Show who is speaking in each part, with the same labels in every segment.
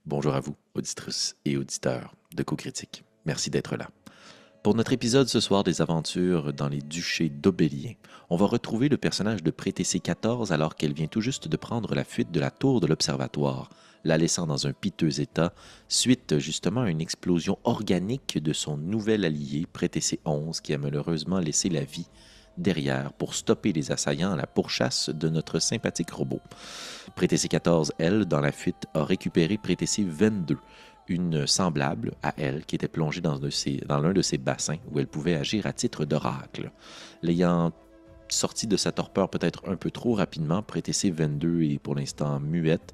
Speaker 1: Bonjour à vous, auditrices et auditeurs de Co-Critique. Merci d'être là. Pour notre épisode ce soir des aventures dans les duchés d'Aubélien, on va retrouver le personnage de Prétessé XIV alors qu'elle vient tout juste de prendre la fuite de la tour de l'Observatoire, la laissant dans un piteux état suite justement à une explosion organique de son nouvel allié Prétessé XI qui a malheureusement laissé la vie derrière pour stopper les assaillants à la pourchasse de notre sympathique robot. Prétessé XIV, elle, dans la fuite, a récupéré Prétessé 22, une semblable à elle qui était plongée dans l'un de ses bassins où elle pouvait agir à titre d'oracle. L'ayant sortie de sa torpeur peut-être un peu trop rapidement, Prétessé 22 est pour l'instant muette,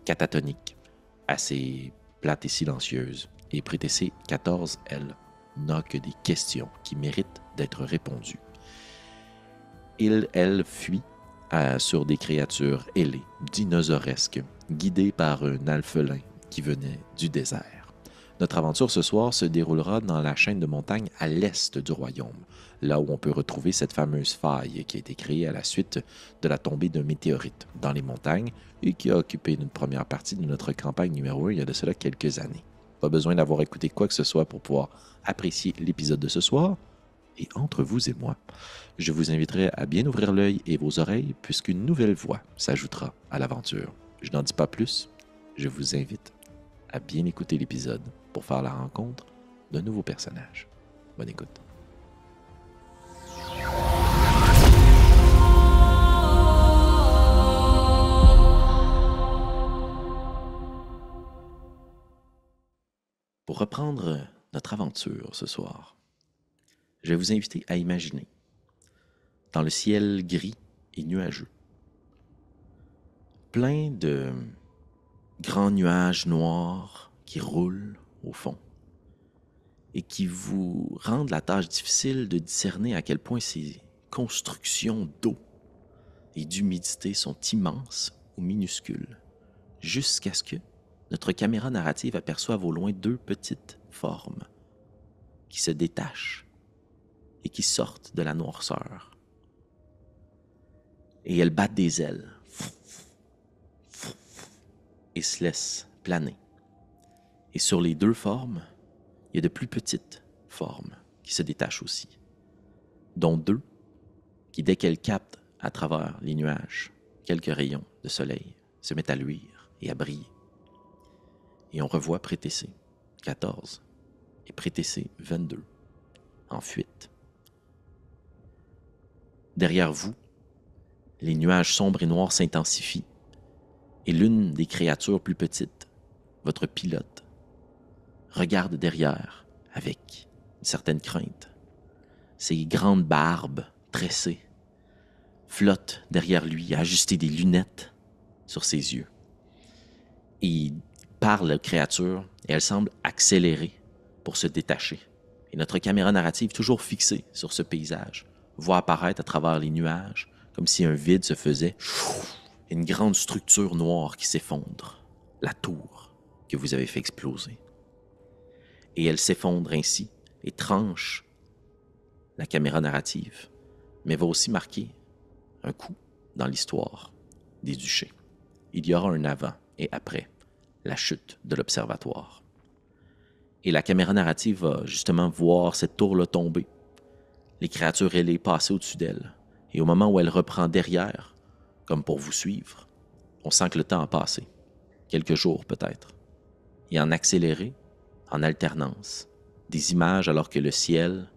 Speaker 1: catatonique, assez plate et silencieuse. Et Prétessé 14, elle, n'a que des questions qui méritent d'être répondues. Elle fuit sur des créatures ailées, dinosauresques, guidées par un alphelin qui venait du désert. Notre aventure ce soir se déroulera dans la chaîne de montagnes à l'est du royaume, là où on peut retrouver cette fameuse faille qui a été créée à la suite de la tombée d'un météorite dans les montagnes et qui a occupé une première partie de notre campagne numéro 1 il y a de cela quelques années. Pas besoin d'avoir écouté quoi que ce soit pour pouvoir apprécier l'épisode de ce soir. Et entre vous et moi, je vous inviterai à bien ouvrir l'œil et vos oreilles puisqu'une nouvelle voix s'ajoutera à l'aventure. Je n'en dis pas plus, je vous invite à bien écouter l'épisode pour faire la rencontre d'un nouveau personnage. Bonne écoute. Pour reprendre notre aventure ce soir, je vais vous inviter à imaginer, dans le ciel gris et nuageux, plein de grands nuages noirs qui roulent au fond et qui vous rendent la tâche difficile de discerner à quel point ces constructions d'eau et d'humidité sont immenses ou minuscules, jusqu'à ce que notre caméra narrative aperçoive au loin deux petites formes qui se détachent et qui sortent de la noirceur. Et elles battent des ailes et se laissent planer. Et sur les deux formes, il y a de plus petites formes qui se détachent aussi, dont deux qui, dès qu'elles captent à travers les nuages quelques rayons de soleil, se mettent à luire et à briller. Et on revoit Prétessé 14 et Prétessé 22 en fuite. Derrière vous, les nuages sombres et noirs s'intensifient et l'une des créatures plus petites, votre pilote, regarde derrière avec une certaine crainte. Ses grandes barbes tressées flottent derrière lui à ajuster des lunettes sur ses yeux. Et il parle aux créatures et elle semble accélérer pour se détacher. Et notre caméra narrative, toujours fixée sur ce paysage, voit apparaître à travers les nuages comme si un vide se faisait, une grande structure noire qui s'effondre, la tour que vous avez fait exploser. Et elle s'effondre ainsi et tranche la caméra narrative, mais va aussi marquer un coup dans l'histoire des duchés. Il y aura un avant et après la chute de l'Observatoire. Et la caméra narrative va justement voir cette tour-là tomber, les créatures ailées passer au-dessus d'elle. Et au moment où elle reprend derrière, comme pour vous suivre, on sent que le temps a passé, quelques jours peut-être. Et en accéléré, en alternance, des images alors que le ciel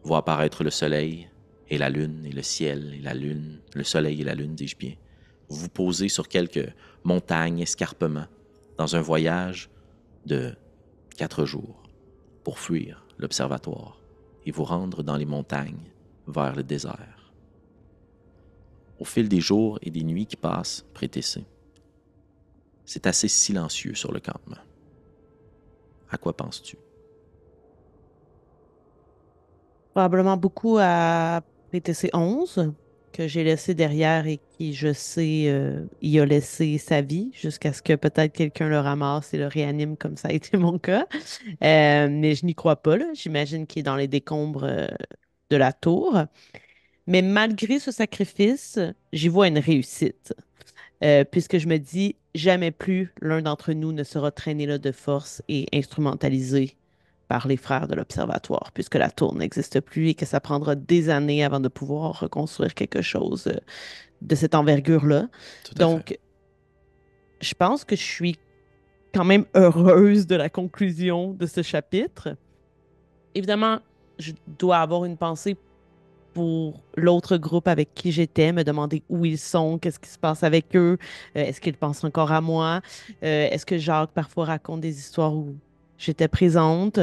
Speaker 1: voit apparaître le soleil et la lune, et le ciel et la lune, le soleil et la lune, dis-je bien. Vous vous posez sur quelques montagnes, escarpements, dans un voyage de 4 jours pour fuir l'observatoire et vous rendre dans les montagnes vers le désert. Au fil des jours et des nuits qui passent, Prétessé, c'est assez silencieux sur le campement. À quoi penses-tu?
Speaker 2: Probablement beaucoup à PTC 11, que j'ai laissé derrière et qui, je sais, y a laissé sa vie jusqu'à ce que peut-être quelqu'un le ramasse et le réanime comme ça a été mon cas. Mais je n'y crois pas, là. J'imagine qu'il est dans les décombres, de la tour. Mais malgré ce sacrifice, j'y vois une réussite. puisque je me dis, jamais plus l'un d'entre nous ne sera traîné là de force et instrumentalisé par les frères de l'Observatoire, puisque la tour n'existe plus et que ça prendra des années avant de pouvoir reconstruire quelque chose de cette envergure-là.
Speaker 1: Tout à fait.
Speaker 2: Donc, je pense que je suis quand même heureuse de la conclusion de ce chapitre. Évidemment, je dois avoir une pensée pour l'autre groupe avec qui j'étais, me demander où ils sont, qu'est-ce qui se passe avec eux, est-ce qu'ils pensent encore à moi, est-ce que Jacques parfois raconte des histoires où j'étais présente.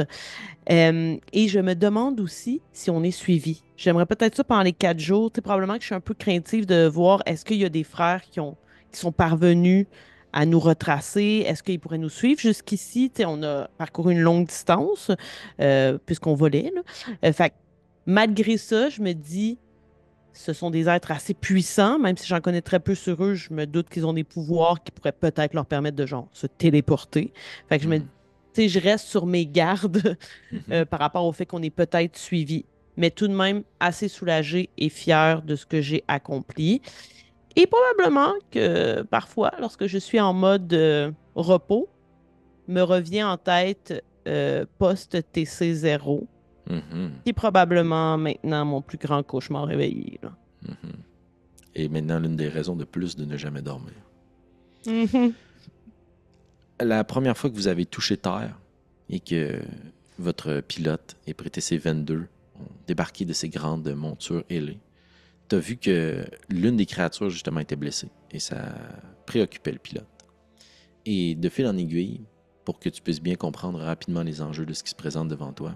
Speaker 2: Et je me demande aussi si on est suivi. J'aimerais peut-être ça pendant les 4 jours. Tu sais, probablement que je suis un peu craintive de voir est-ce qu'il y a des frères qui sont parvenus à nous retracer? Est-ce qu'ils pourraient nous suivre jusqu'ici? Tu sais, on a parcouru une longue distance puisqu'on volait, là. Fait que malgré ça, je me dis, ce sont des êtres assez puissants, même si j'en connais très peu sur eux, je me doute qu'ils ont des pouvoirs qui pourraient peut-être leur permettre de genre se téléporter. Fait que
Speaker 1: Mhm.
Speaker 2: tu sais, je reste sur mes gardes
Speaker 1: Mhm.
Speaker 2: par rapport au fait qu'on est peut-être suivi, mais tout de même assez soulagé et fier de ce que j'ai accompli. Et probablement que parfois, lorsque je suis en mode repos, me revient en tête post-TC0,
Speaker 1: Mhm.
Speaker 2: qui est probablement maintenant mon plus grand cauchemar réveillé, là.
Speaker 1: Mhm. Et maintenant, l'une des raisons de plus de ne jamais dormir.
Speaker 2: Mhm.
Speaker 1: La première fois que vous avez touché terre et que votre pilote et ses 22 ont débarqué de ces grandes montures ailées, t'as vu que l'une des créatures, justement, était blessée et ça préoccupait le pilote. Et de fil en aiguille, pour que tu puisses bien comprendre rapidement les enjeux de ce qui se présente devant toi,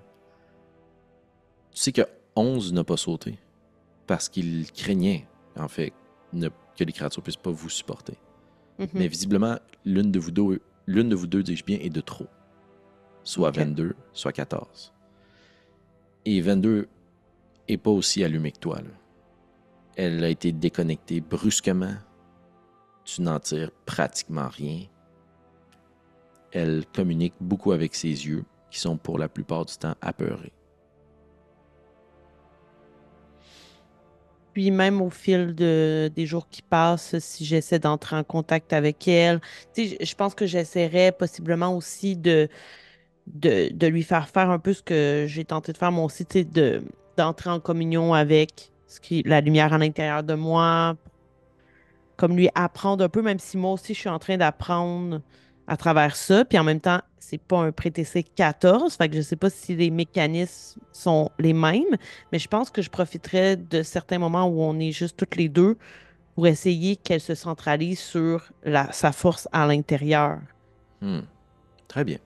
Speaker 1: tu sais que 11 n'a pas sauté parce qu'il craignait, en fait, que les créatures puissent pas vous supporter. Mais
Speaker 2: Mhm.
Speaker 1: visiblement, l'une de vous deux, dis-je bien, est de trop. Soit
Speaker 2: OK.
Speaker 1: 22, soit 14. Et 22 est pas aussi allumée que toi, là. Elle a été déconnectée brusquement. Tu n'en tires pratiquement rien. Elle communique beaucoup avec ses yeux, qui sont pour la plupart du temps apeurés.
Speaker 2: Puis même au fil des jours qui passent, si j'essaie d'entrer en contact avec elle, tu sais, je pense que j'essaierais possiblement aussi de lui faire un peu ce que j'ai tenté de faire moi aussi, tu sais, d'entrer en communion avec la lumière à l'intérieur de moi, comme lui apprendre un peu, même si moi aussi je suis en train d'apprendre à travers ça. Puis en même temps, c'est pas un pré-TC 14, fait que je sais pas si les mécanismes sont les mêmes, mais je pense que je profiterai de certains moments où on est juste toutes les deux pour essayer qu'elle se centralise sur sa force à l'intérieur.
Speaker 1: Hmm, très bien.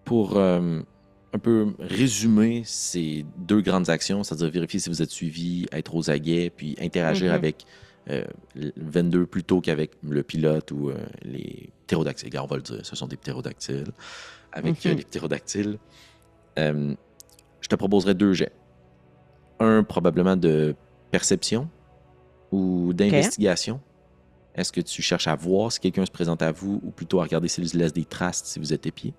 Speaker 1: Pour un peu résumer ces deux grandes actions, c'est-à-dire vérifier si vous êtes suivi, être aux aguets, puis interagir
Speaker 2: Mhm,
Speaker 1: avec le 22 plutôt qu'avec le pilote ou les ptérodactyles. Regarde, on va le dire, ce sont des ptérodactyles. Avec
Speaker 2: mhm.
Speaker 1: les ptérodactyles, euh, je te proposerais deux jets. Un probablement de perception ou
Speaker 2: OK,
Speaker 1: d'investigation. Est-ce que tu cherches à voir si quelqu'un se présente à vous ou plutôt à regarder s'il laisse des traces si vous êtes épié?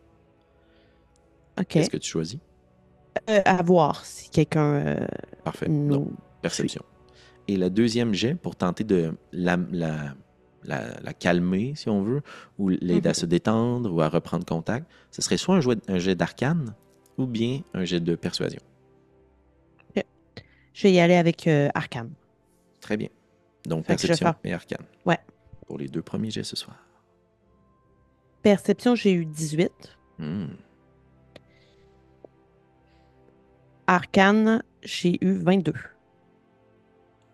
Speaker 1: Qu'est-ce
Speaker 2: OK.
Speaker 1: que tu choisis?
Speaker 2: À voir si quelqu'un
Speaker 1: Parfait. Donc,
Speaker 2: nous suit.
Speaker 1: perception. Et la deuxième jet, pour tenter de la calmer, si on veut, ou l'aider à se
Speaker 2: Mhm.
Speaker 1: détendre ou à reprendre contact, ce serait soit un jet d'arcane ou bien un jet de persuasion.
Speaker 2: OK. Je vais y aller avec Arcane.
Speaker 1: Très bien. Donc,
Speaker 2: Fait que je vais
Speaker 1: perception
Speaker 2: faire.
Speaker 1: et arcane
Speaker 2: Ouais.
Speaker 1: pour les deux premiers jets ce soir.
Speaker 2: Perception, j'ai eu 18.
Speaker 1: Hmm,
Speaker 2: Arcane, j'ai eu 22.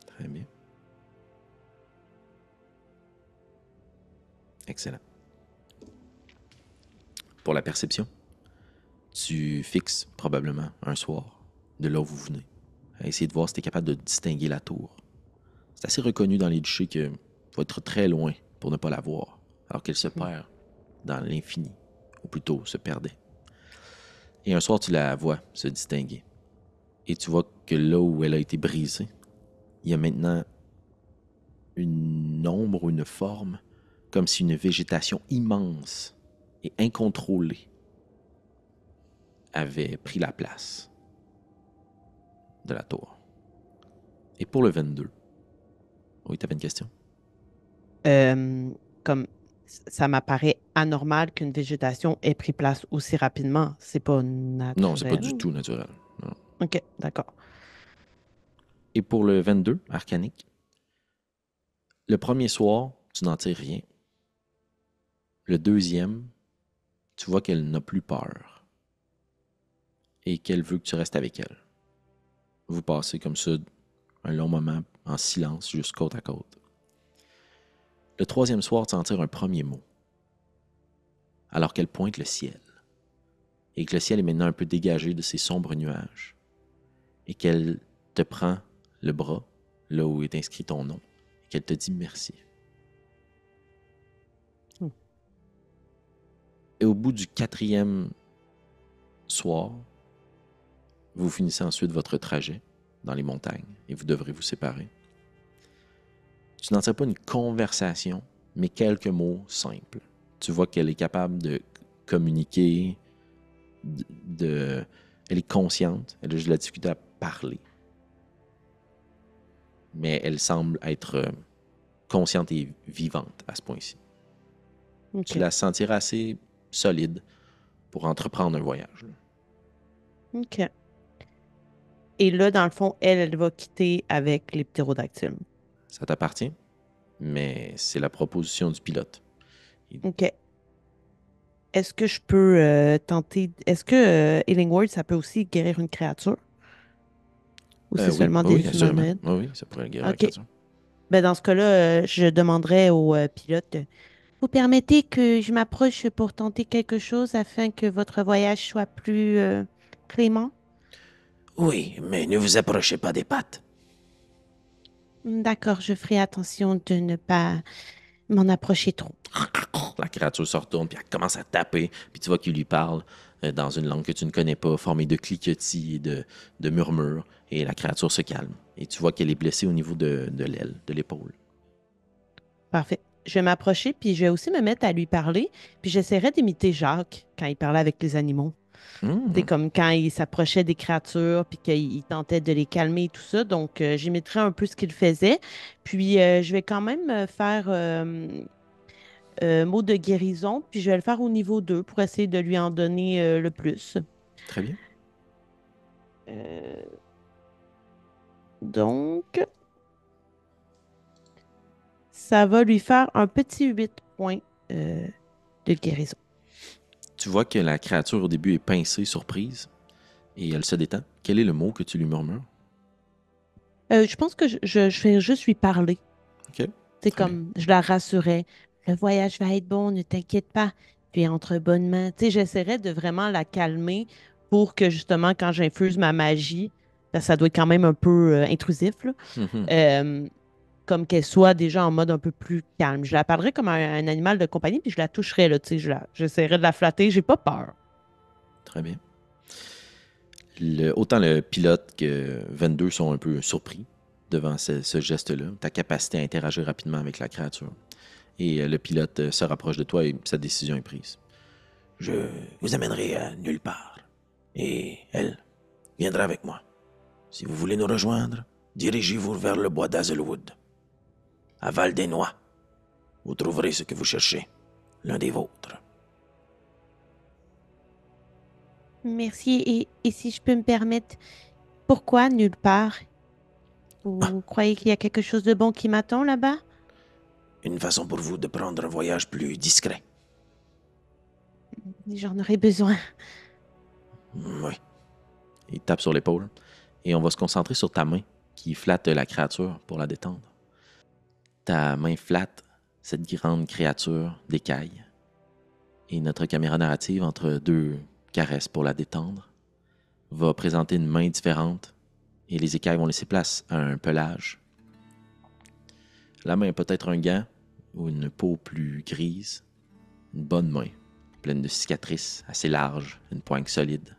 Speaker 1: très bien. Excellent. Pour la perception, tu fixes probablement un soir de là où vous venez à essayer de voir si tu es capable de distinguer la tour. C'est assez reconnu dans les duchés qu'il faut être très loin pour ne pas la voir, alors qu'elle se
Speaker 2: Mhm.
Speaker 1: perd dans l'infini, ou plutôt se perdait. Et un soir, tu la vois se distinguer. Et tu vois que là où elle a été brisée, il y a maintenant une ombre ou une forme, comme si une végétation immense et incontrôlée avait pris la place de la tour. Et pour le 22, oui, tu avais une question?
Speaker 2: euh, comme ça m'apparaît anormal qu'une végétation ait pris place aussi rapidement. C'est pas
Speaker 1: Non, c'est pas du
Speaker 2: naturel.
Speaker 1: tout naturel. Non.
Speaker 2: OK, d'accord.
Speaker 1: Et pour le 22, arcanique, le premier soir, tu n'en tires rien. Le deuxième, tu vois qu'elle n'a plus peur et qu'elle veut que tu restes avec elle. Vous passez comme ça un long moment en silence, juste côte à côte. Le troisième soir, tu en tires un premier mot, alors qu'elle pointe le ciel, et que le ciel est maintenant un peu dégagé de ses sombres nuages, et qu'elle te prend le bras, là où est inscrit ton nom, et qu'elle te dit merci.
Speaker 2: Hmm.
Speaker 1: Et au bout du quatrième soir, vous finissez ensuite votre trajet dans les montagnes, et vous devrez vous séparer. Tu n'en tires pas une conversation, mais quelques mots simples. Tu vois qu'elle est capable de communiquer, elle est consciente, elle a juste la difficulté à parler. Mais elle semble être consciente et vivante à ce point-ci. Tu
Speaker 2: OK.
Speaker 1: la sentiras assez solide pour entreprendre un voyage. Là.
Speaker 2: OK. Et là, dans le fond, elle va quitter avec les ptérodactyles.
Speaker 1: Ça t'appartient, mais c'est la proposition du pilote.
Speaker 2: OK. Est-ce que je peux tenter. Est-ce que Healing Word, ça peut aussi guérir une créature? Ou c'est
Speaker 1: Oui,
Speaker 2: seulement
Speaker 1: oui,
Speaker 2: des
Speaker 1: assurément.
Speaker 2: humanoïdes?
Speaker 1: Oui, ça pourrait guérir la
Speaker 2: OK.
Speaker 1: créature.
Speaker 2: Ben, dans ce cas-là, je demanderais au pilote. Vous permettez que je m'approche pour tenter quelque chose afin que votre voyage soit plus clément?
Speaker 1: Oui, mais ne vous approchez pas des pattes.
Speaker 2: D'accord, je ferai attention de ne pas m'en approcher trop.
Speaker 1: La créature se retourne, puis elle commence à taper, puis tu vois qu'il lui parle dans une langue que tu ne connais pas, formée de cliquetis et de murmures, et la créature se calme. Et tu vois qu'elle est blessée au niveau de l'aile, de l'épaule.
Speaker 2: Parfait. Je vais m'approcher, puis je vais aussi me mettre à lui parler, puis j'essaierai d'imiter Jacques quand il parlait avec les animaux. C'est
Speaker 1: Hum,
Speaker 2: comme quand il s'approchait des créatures, puis qu'il tentait de les calmer et tout ça. Donc, j'imiterai un peu ce qu'il faisait. Puis, je vais quand même faire mot de guérison, puis je vais le faire au niveau 2 pour essayer de lui en donner le plus.
Speaker 1: très bien.
Speaker 2: Euh, donc, ça va lui faire un petit 8 points euh, de guérison.
Speaker 1: Tu vois que la créature au début est pincée, surprise, et elle se détend. Quel est le mot que tu lui murmures?
Speaker 2: Je pense que je vais juste lui parler.
Speaker 1: OK,
Speaker 2: C'est
Speaker 1: très bien.
Speaker 2: comme, je la rassurais. Le voyage va être bon, ne t'inquiète pas. Tu es entre bonnes mains. Tu sais, j'essaierais de vraiment la calmer pour que justement, quand j'infuse ma magie, parce que ça doit être quand même un peu intrusif, là,
Speaker 1: Mhm,
Speaker 2: euh, comme qu'elle soit déjà en mode un peu plus calme. Je la parlerais comme un animal de compagnie, puis je la toucherais, là, tu sais, j'essaierais de la flatter. J'ai pas peur.
Speaker 1: très bien. Autant le pilote que 22 sont un peu surpris devant ce geste-là, ta capacité à interagir rapidement avec la créature. Et le pilote se rapproche de toi et sa décision est prise. Je vous amènerai à nulle part. Et elle viendra avec moi. Si vous voulez nous rejoindre, dirigez-vous vers le bois d'Hazelwood. À Val des Noix, vous trouverez ce que vous cherchez, l'un des vôtres.
Speaker 2: Merci. Et si je peux me permettre, pourquoi nulle part?
Speaker 1: Ah,
Speaker 2: Vous croyez qu'il y a quelque chose de bon qui m'attend là-bas?
Speaker 1: une façon pour vous de prendre un voyage plus discret.
Speaker 2: J'en aurais besoin.
Speaker 1: Oui. Il tape sur l'épaule. Et on va se concentrer sur ta main qui flatte la créature pour la détendre. Ta main flatte cette grande créature d'écaille. Et notre caméra narrative, entre deux caresses pour la détendre, va présenter une main différente et les écailles vont laisser place à un pelage. La main peut être un gant ou une peau plus grise. Une bonne main, pleine de cicatrices assez larges, une poigne solide.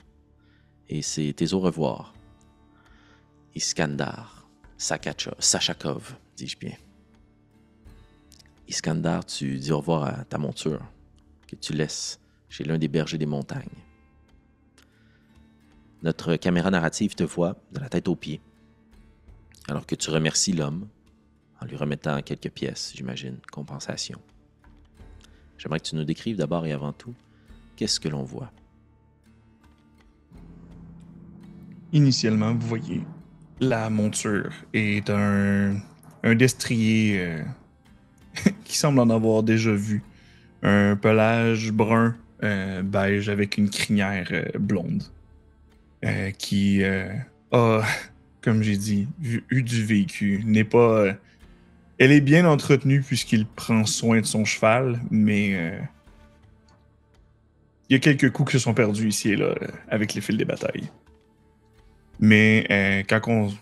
Speaker 1: Et c'est tes au revoir. Iskandar Sachakov, dis-je bien. Iskandar, tu dis au revoir à ta monture que tu laisses chez l'un des bergers des montagnes. Notre caméra narrative te voit de la tête aux pieds, alors que tu remercies l'homme en lui remettant quelques pièces, j'imagine, compensation. J'aimerais que tu nous décrives d'abord et avant tout, qu'est-ce que l'on voit?
Speaker 3: Initialement, vous voyez, la monture est un destrier qui semble en avoir déjà vu. Un pelage brun beige avec une crinière blonde qui a, comme j'ai dit, eu du vécu. N'est pas... elle est bien entretenue puisqu'il prend soin de son cheval, mais il y a quelques coups qui se sont perdus ici et là avec les fils des batailles. Mais quand on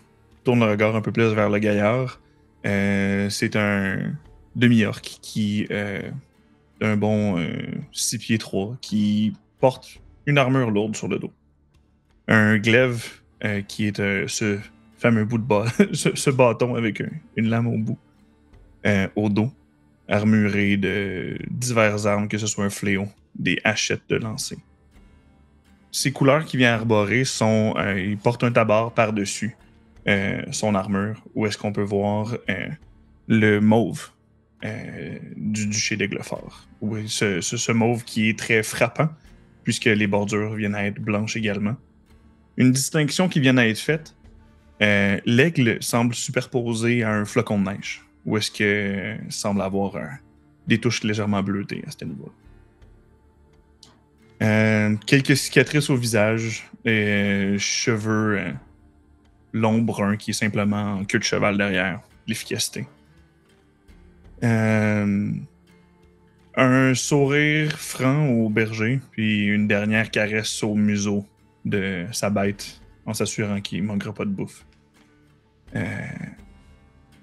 Speaker 3: tourne le regard un peu plus vers le gaillard, c'est un demi-orc qui d'un bon 6 pieds 3 qui porte une armure lourde sur le dos. Un glaive qui est ce fameux bout de ce bâton avec une lame au bout, au dos, armuré de diverses armes, que ce soit un fléau, des hachettes de lancer. Ces couleurs qu'il vient arborer sont... il porte un tabard par-dessus son armure, où est-ce qu'on peut voir le mauve du duché d'Aiglefort. Oui, ce mauve qui est très frappant, puisque les bordures viennent à être blanches également. Une distinction qui vient à être faite, l'aigle semble superposé à un flocon de neige, où est-ce que semble avoir des touches légèrement bleutées à ce niveau-là. Quelques cicatrices au visage, cheveux longs bruns qui est simplement en queue de cheval derrière, l'efficacité. Un sourire franc au berger, puis une dernière caresse au museau de sa bête, en s'assurant qu'il ne manquera pas de bouffe.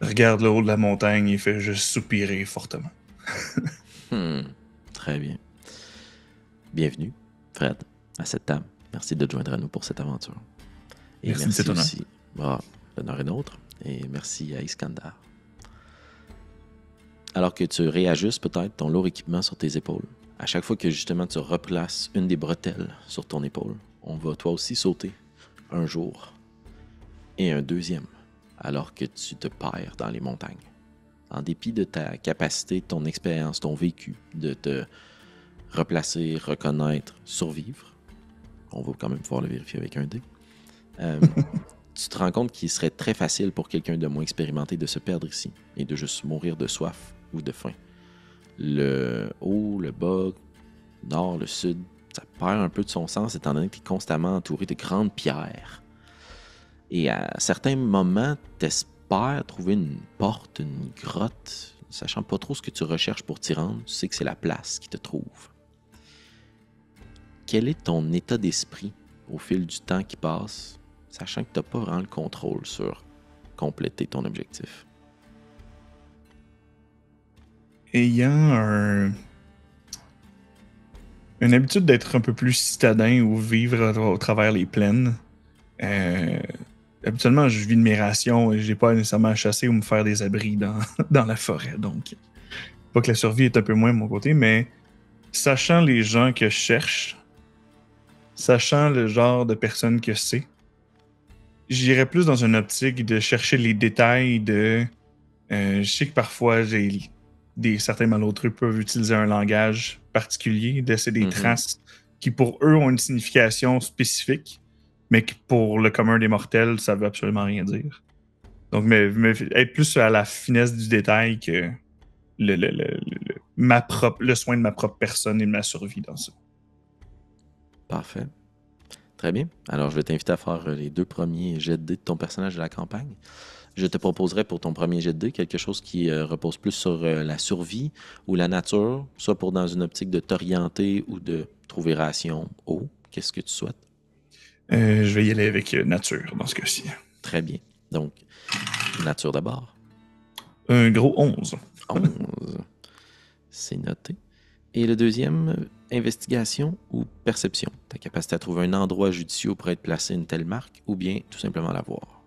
Speaker 3: Regarde le haut de la montagne et fait juste soupirer fortement.
Speaker 1: Très bien. Bienvenue, Fred, à cette table. Merci de te joindre à nous pour cette aventure. Et merci aussi. L'honneur est nôtre. Et merci à Iskandar. Alors que tu réajustes peut-être ton lourd équipement sur tes épaules, à chaque fois que justement tu replaces une des bretelles sur ton épaule, on va toi aussi sauter un jour et un deuxième, alors que tu te perds dans les montagnes. En dépit de ta capacité, ton expérience, ton vécu, de te replacer, reconnaître, survivre, on va quand même pouvoir le vérifier avec un dé, tu te rends compte qu'il serait très facile pour quelqu'un de moins expérimenté de se perdre ici et de juste mourir de soif ou de faim. Le haut, le bas, le nord, le sud, ça perd un peu de son sens étant donné que tu es constamment entouré de grandes pierres. Et à certains moments, tu espères trouver une porte, une grotte, sachant pas trop ce que tu recherches pour t'y rendre, tu sais que c'est la place qui te trouve. Quel est ton état d'esprit au fil du temps qui passe, sachant que tu n'as pas vraiment le contrôle sur compléter ton objectif?
Speaker 3: Ayant une habitude d'être un peu plus citadin ou vivre au travers les plaines, habituellement, je vis de mes rations et j'ai pas nécessairement à chasser ou me faire des abris dans la forêt. Donc, pas que la survie est un peu moins de mon côté, mais sachant les gens que je cherche, sachant le genre de personne que c'est, j'irais plus dans une optique de chercher les détails de... je sais que parfois, certains malautreux peuvent utiliser un langage particulier, laisser des traces qui, pour eux, ont une signification spécifique, mais qui, pour le commun des mortels, ça veut absolument rien dire. Donc, être plus à la finesse du détail que le soin de ma propre personne et de ma survie dans ça.
Speaker 1: Parfait. Très bien. Alors, je vais t'inviter à faire les 2 premiers jets de dés de ton personnage de la campagne. Je te proposerai pour ton premier jet de dés quelque chose qui repose plus sur la survie ou la nature, soit pour dans une optique de t'orienter ou de trouver ration, eau. Qu'est-ce que tu souhaites?
Speaker 3: Je vais y aller avec nature dans ce cas-ci.
Speaker 1: Très bien. Donc, nature d'abord.
Speaker 3: Un gros 11.
Speaker 1: 11. C'est noté. Et le deuxième, investigation ou perception. Ta capacité à trouver un endroit judicieux pour être placé une telle marque ou bien tout simplement la voir.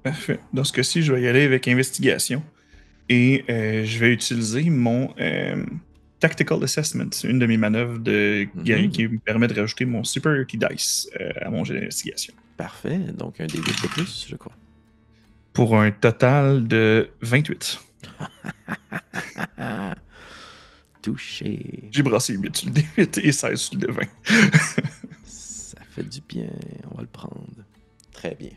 Speaker 3: Parfait. Dans ce cas-ci, je vais y aller avec investigation. Et je vais utiliser mon Tactical Assessment, une de mes manœuvres de guerrier qui me permet de rajouter mon Superiority Dice à mon jeu d'investigation.
Speaker 1: Parfait. Donc un D8 de plus, je crois.
Speaker 3: Pour un total de 28.
Speaker 1: Touché.
Speaker 3: J'ai brassé 8 sur le D8 et 16 sur le D20.
Speaker 1: Ça fait du bien. On va le prendre. Très bien.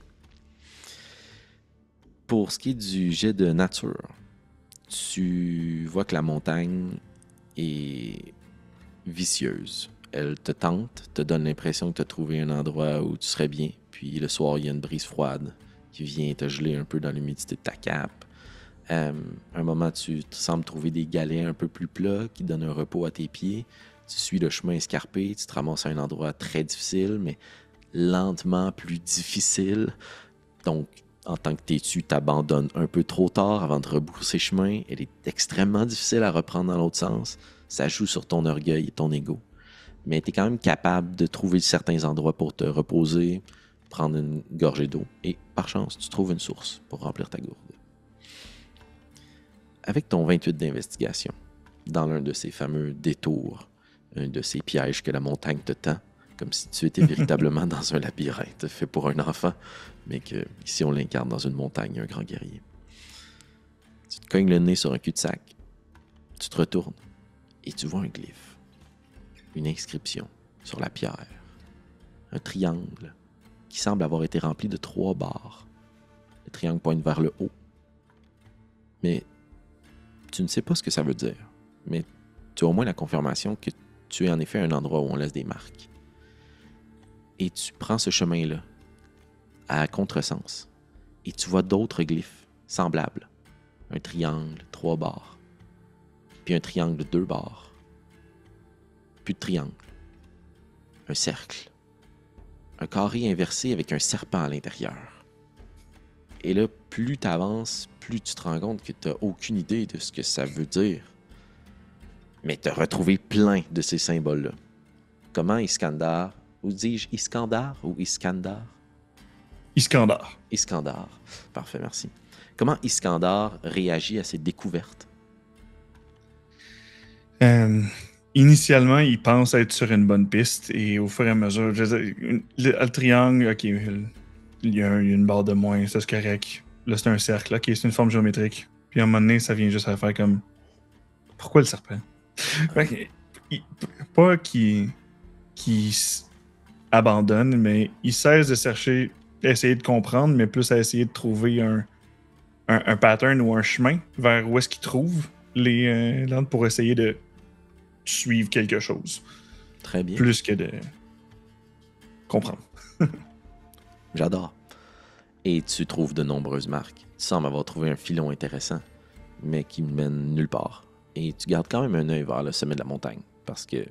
Speaker 1: Pour ce qui est du jet de nature, tu vois que la montagne est vicieuse. Elle te tente, te donne l'impression que tu as trouvé un endroit où tu serais bien. Puis le soir, il y a une brise froide qui vient te geler un peu dans l'humidité de ta cape. Un moment, tu sembles trouver des galets un peu plus plats qui donnent un repos à tes pieds. Tu suis le chemin escarpé, tu te ramasses à un endroit très difficile, mais lentement plus difficile. Donc, en tant que têtu, t'abandonnes un peu trop tard avant de rebrousser chemin. Elle est extrêmement difficile à reprendre dans l'autre sens. Ça joue sur ton orgueil et ton ego. Mais t'es quand même capable de trouver certains endroits pour te reposer, prendre une gorgée d'eau. Et par chance, tu trouves une source pour remplir ta gourde. Avec ton 28 d'investigation, dans l'un de ces fameux détours, un de ces pièges que la montagne te tend, comme si tu étais véritablement dans un labyrinthe fait pour un enfant, mais que ici on l'incarne dans une montagne, un grand guerrier. Tu te cognes le nez sur un cul-de-sac, tu te retournes et tu vois un glyphe, une inscription sur la pierre, un triangle qui semble avoir été rempli de 3 barres. Le triangle pointe vers le haut, mais tu ne sais pas ce que ça veut dire, mais tu as au moins la confirmation que tu es en effet à un endroit où on laisse des marques. Et tu prends ce chemin-là, à contresens, et tu vois d'autres glyphes semblables. Un triangle, 3 barres, puis un triangle, 2 barres, puis de triangle, un cercle, un carré inversé avec un serpent à l'intérieur. Et là, plus tu avances, plus tu te rends compte que tu n'as aucune idée de ce que ça veut dire. Mais tu as retrouvé plein de ces symboles-là. Comment Iskandar, ou dis-je Iskandar ou Iskandar?
Speaker 3: Iskandar.
Speaker 1: Iskandar. Parfait, merci. Comment Iskandar réagit à ces découvertes?
Speaker 3: Initialement, il pense être sur une bonne piste et au fur et à mesure, le triangle, ok, il y a une barre de moins, ça c'est correct. Là, c'est un cercle, ok, c'est une forme géométrique. Puis à un moment donné, ça vient juste à faire comme. Pourquoi le serpent? Pas qu'il abandonne, mais il cesse de chercher, essayer de comprendre, mais plus à essayer de trouver un pattern ou un chemin vers où est-ce qu'il trouve les landes pour essayer de suivre quelque chose.
Speaker 1: Très bien.
Speaker 3: Plus que de comprendre.
Speaker 1: J'adore. Et tu trouves de nombreuses marques. Tu sembles avoir trouvé un filon intéressant, mais qui ne mène nulle part. Et tu gardes quand même un œil vers le sommet de la montagne, parce que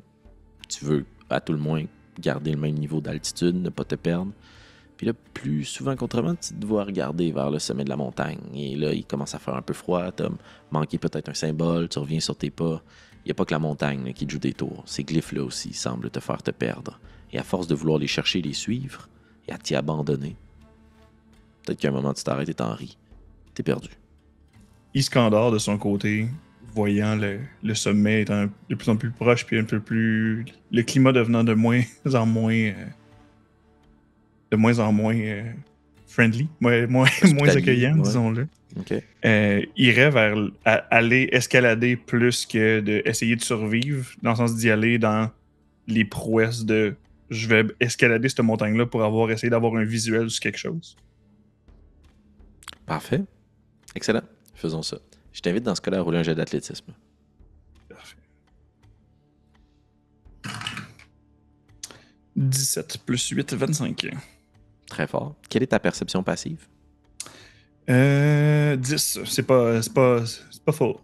Speaker 1: tu veux, à tout le moins, garder le même niveau d'altitude, ne pas te perdre. Puis là, plus souvent qu'autrement, tu te vois regarder vers le sommet de la montagne. Et là, il commence à faire un peu froid, tu as manqué peut-être un symbole, tu reviens sur tes pas. Il n'y a pas que la montagne là, qui te joue des tours. Ces glyphes-là aussi semblent te faire te perdre. Et à force de vouloir les chercher et les suivre, et à t'y abandonner, peut-être qu'à un moment, tu t'arrêtes et t'en ris. T'es perdu.
Speaker 3: Iskandar, de son côté, voyant le sommet étant de plus en plus proche, puis un peu plus. Le climat devenant de moins en moins. Friendly, moins accueillant,
Speaker 1: ouais.
Speaker 3: disons-le.
Speaker 1: OK.
Speaker 3: Irait vers aller escalader plus que d'essayer de survivre, dans le sens d'y aller dans les prouesses de je vais escalader cette montagne-là pour essayer d'avoir un visuel sur quelque chose.
Speaker 1: Parfait. Excellent. Faisons ça. Je t'invite dans ce cas-là à rouler un jet d'athlétisme.
Speaker 3: Parfait. 17 plus 8, 25.
Speaker 1: Très fort. Quelle est ta perception passive?
Speaker 3: 10. C'est pas faux.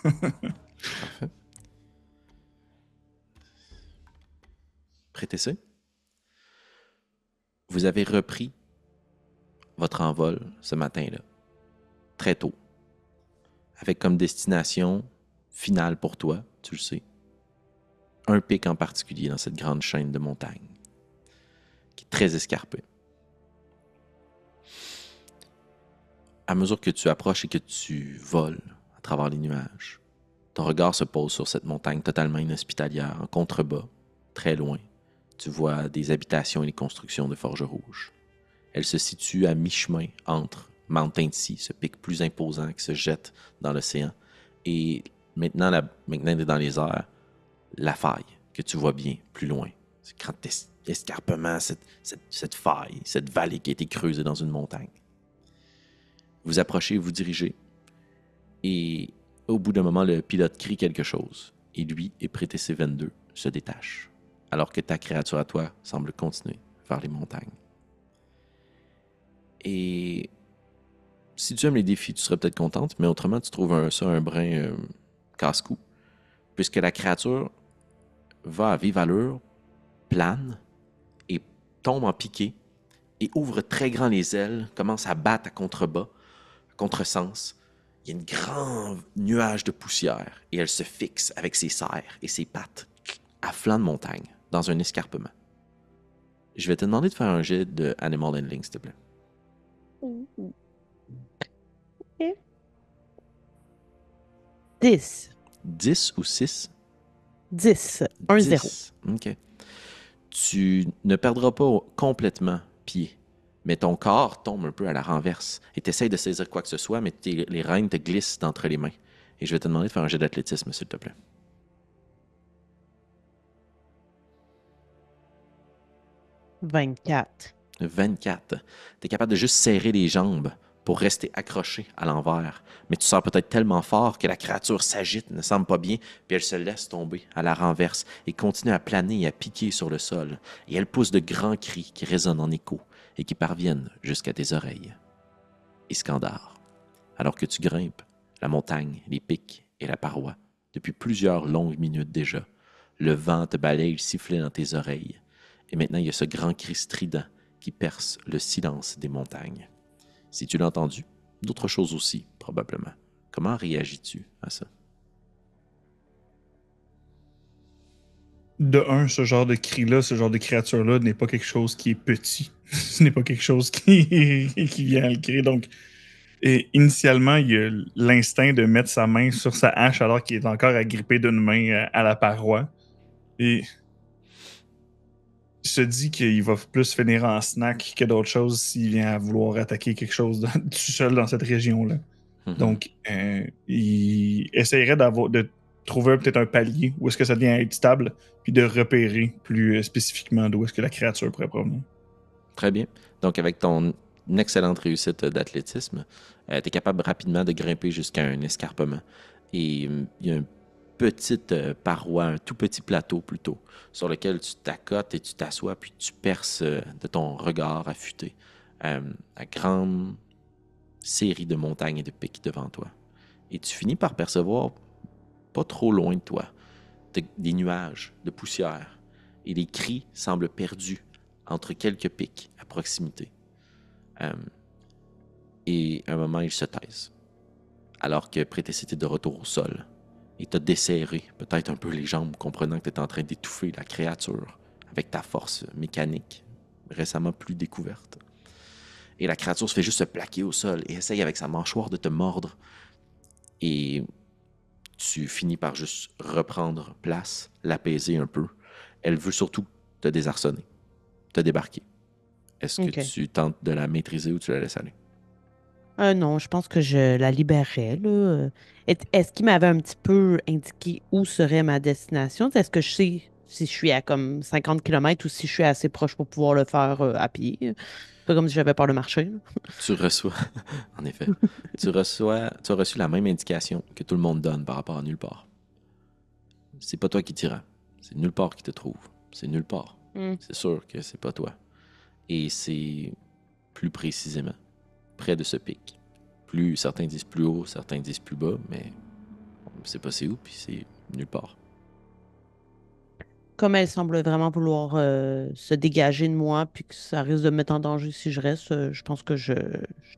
Speaker 1: Parfait. Prêtez-le. Vous avez repris votre envol ce matin-là, très tôt, avec comme destination finale pour toi, tu le sais, un pic en particulier dans cette grande chaîne de montagnes, qui est très escarpée. À mesure que tu approches et que tu voles à travers les nuages, ton regard se pose sur cette montagne totalement inhospitalière, en contrebas, très loin. Tu vois des habitations et des constructions de Forge Rouge. Elle se situe à mi-chemin entre Mountain Sea, ce pic plus imposant qui se jette dans l'océan. Et maintenant, maintenant dans les airs, la faille que tu vois bien plus loin. Ce grand escarpement, cette faille, cette vallée qui a été creusée dans une montagne. Vous approchez, vous dirigez, et au bout d'un moment, le pilote crie quelque chose, et lui et PTC 22 se détachent, alors que ta créature à toi semble continuer vers les montagnes. Et si tu aimes les défis, tu serais peut-être contente, mais autrement, tu trouves ça un brin casse-cou, puisque la créature va à vive allure, plane, et tombe en piqué, et ouvre très grand les ailes, commence à battre à contrebas, à contresens. Il y a un grand nuage de poussière, et elle se fixe avec ses serres et ses pattes à flanc de montagne, dans un escarpement. Je vais te demander de faire un jet de Animal Handling, s'il te plaît.
Speaker 2: OK. 10.
Speaker 1: 10 ou 6?
Speaker 2: 10. 1-0.
Speaker 1: 10. OK. Tu ne perdras pas complètement pied, mais ton corps tombe un peu à la renverse et tu essaies de saisir quoi que ce soit, mais les rênes te glissent d'entre les mains. Et je vais te demander de faire un jet d'athlétisme, s'il te plaît.
Speaker 2: 24.
Speaker 1: 24. Tu es capable de juste serrer les jambes pour rester accroché à l'envers, mais tu sors peut-être tellement fort que la créature s'agite, ne semble pas bien, puis elle se laisse tomber à la renverse et continue à planer et à piquer sur le sol. Et elle pousse de grands cris qui résonnent en écho et qui parviennent jusqu'à tes oreilles. Iskandar, alors que tu grimpes la montagne, les pics et la paroi, depuis plusieurs longues minutes déjà, le vent te balaye le sifflet dans tes oreilles. Et maintenant, il y a ce grand cri strident qui perce le silence des montagnes. Si tu l'as entendu, d'autres choses aussi, probablement. Comment réagis-tu à ça?
Speaker 3: De un, ce genre de cri-là, ce genre de créature-là n'est pas quelque chose qui est petit. Ce n'est pas quelque chose qui vient à le créer. Donc, initialement, il y a l'instinct de mettre sa main sur sa hache alors qu'il est encore agrippé d'une main à la paroi. Et il se dit qu'il va plus finir en snack que d'autres choses s'il vient à vouloir attaquer quelque chose tout seul dans cette région-là. Donc, il essaierait de trouver peut-être un palier où est-ce que ça devient être stable, puis de repérer plus spécifiquement d'où est-ce que la créature pourrait provenir.
Speaker 1: Très bien. Donc, avec ton excellente réussite d'athlétisme, tu es capable rapidement de grimper jusqu'à un escarpement. Et il y a une petite paroi, un tout petit plateau plutôt, sur lequel tu t'accotes et tu t'assois, puis tu perces de ton regard affûté la grande série de montagnes et de pics devant toi. Et tu finis par percevoir, pas trop loin de toi, des nuages de poussière. Et les cris semblent perdus entre quelques pics à proximité. Et à un moment, ils se taisent. Alors que Prétessé est de retour au sol. Et t'as desserré peut-être un peu les jambes, comprenant que t'es en train d'étouffer la créature avec ta force mécanique, récemment plus découverte. Et la créature se fait juste se plaquer au sol et essaye avec sa mâchoire de te mordre. Et tu finis par juste reprendre place, l'apaiser un peu. Elle veut surtout te désarçonner, te débarquer. Est-ce que tu tentes de la maîtriser ou tu la laisses aller?
Speaker 2: Non, je pense que je la libérerais, là. Est-ce qu'il m'avait un petit peu indiqué où serait ma destination? Est-ce que je sais si je suis à comme 50 km ou si je suis assez proche pour pouvoir le faire à pied? C'est pas comme si j'avais peur de marcher, là.
Speaker 1: Tu reçois, en effet, tu as reçu la même indication que tout le monde donne par rapport à nulle part. C'est pas toi qui t'y rends. C'est nulle part qui te trouve. C'est nulle part. C'est sûr que c'est pas toi. Et c'est plus précisément près de ce pic. Certains disent plus haut, certains disent plus bas, mais on ne sait pas c'est où, puis c'est nulle part.
Speaker 2: Comme elle semble vraiment vouloir se dégager de moi, puis que ça risque de me mettre en danger si je reste, je pense que je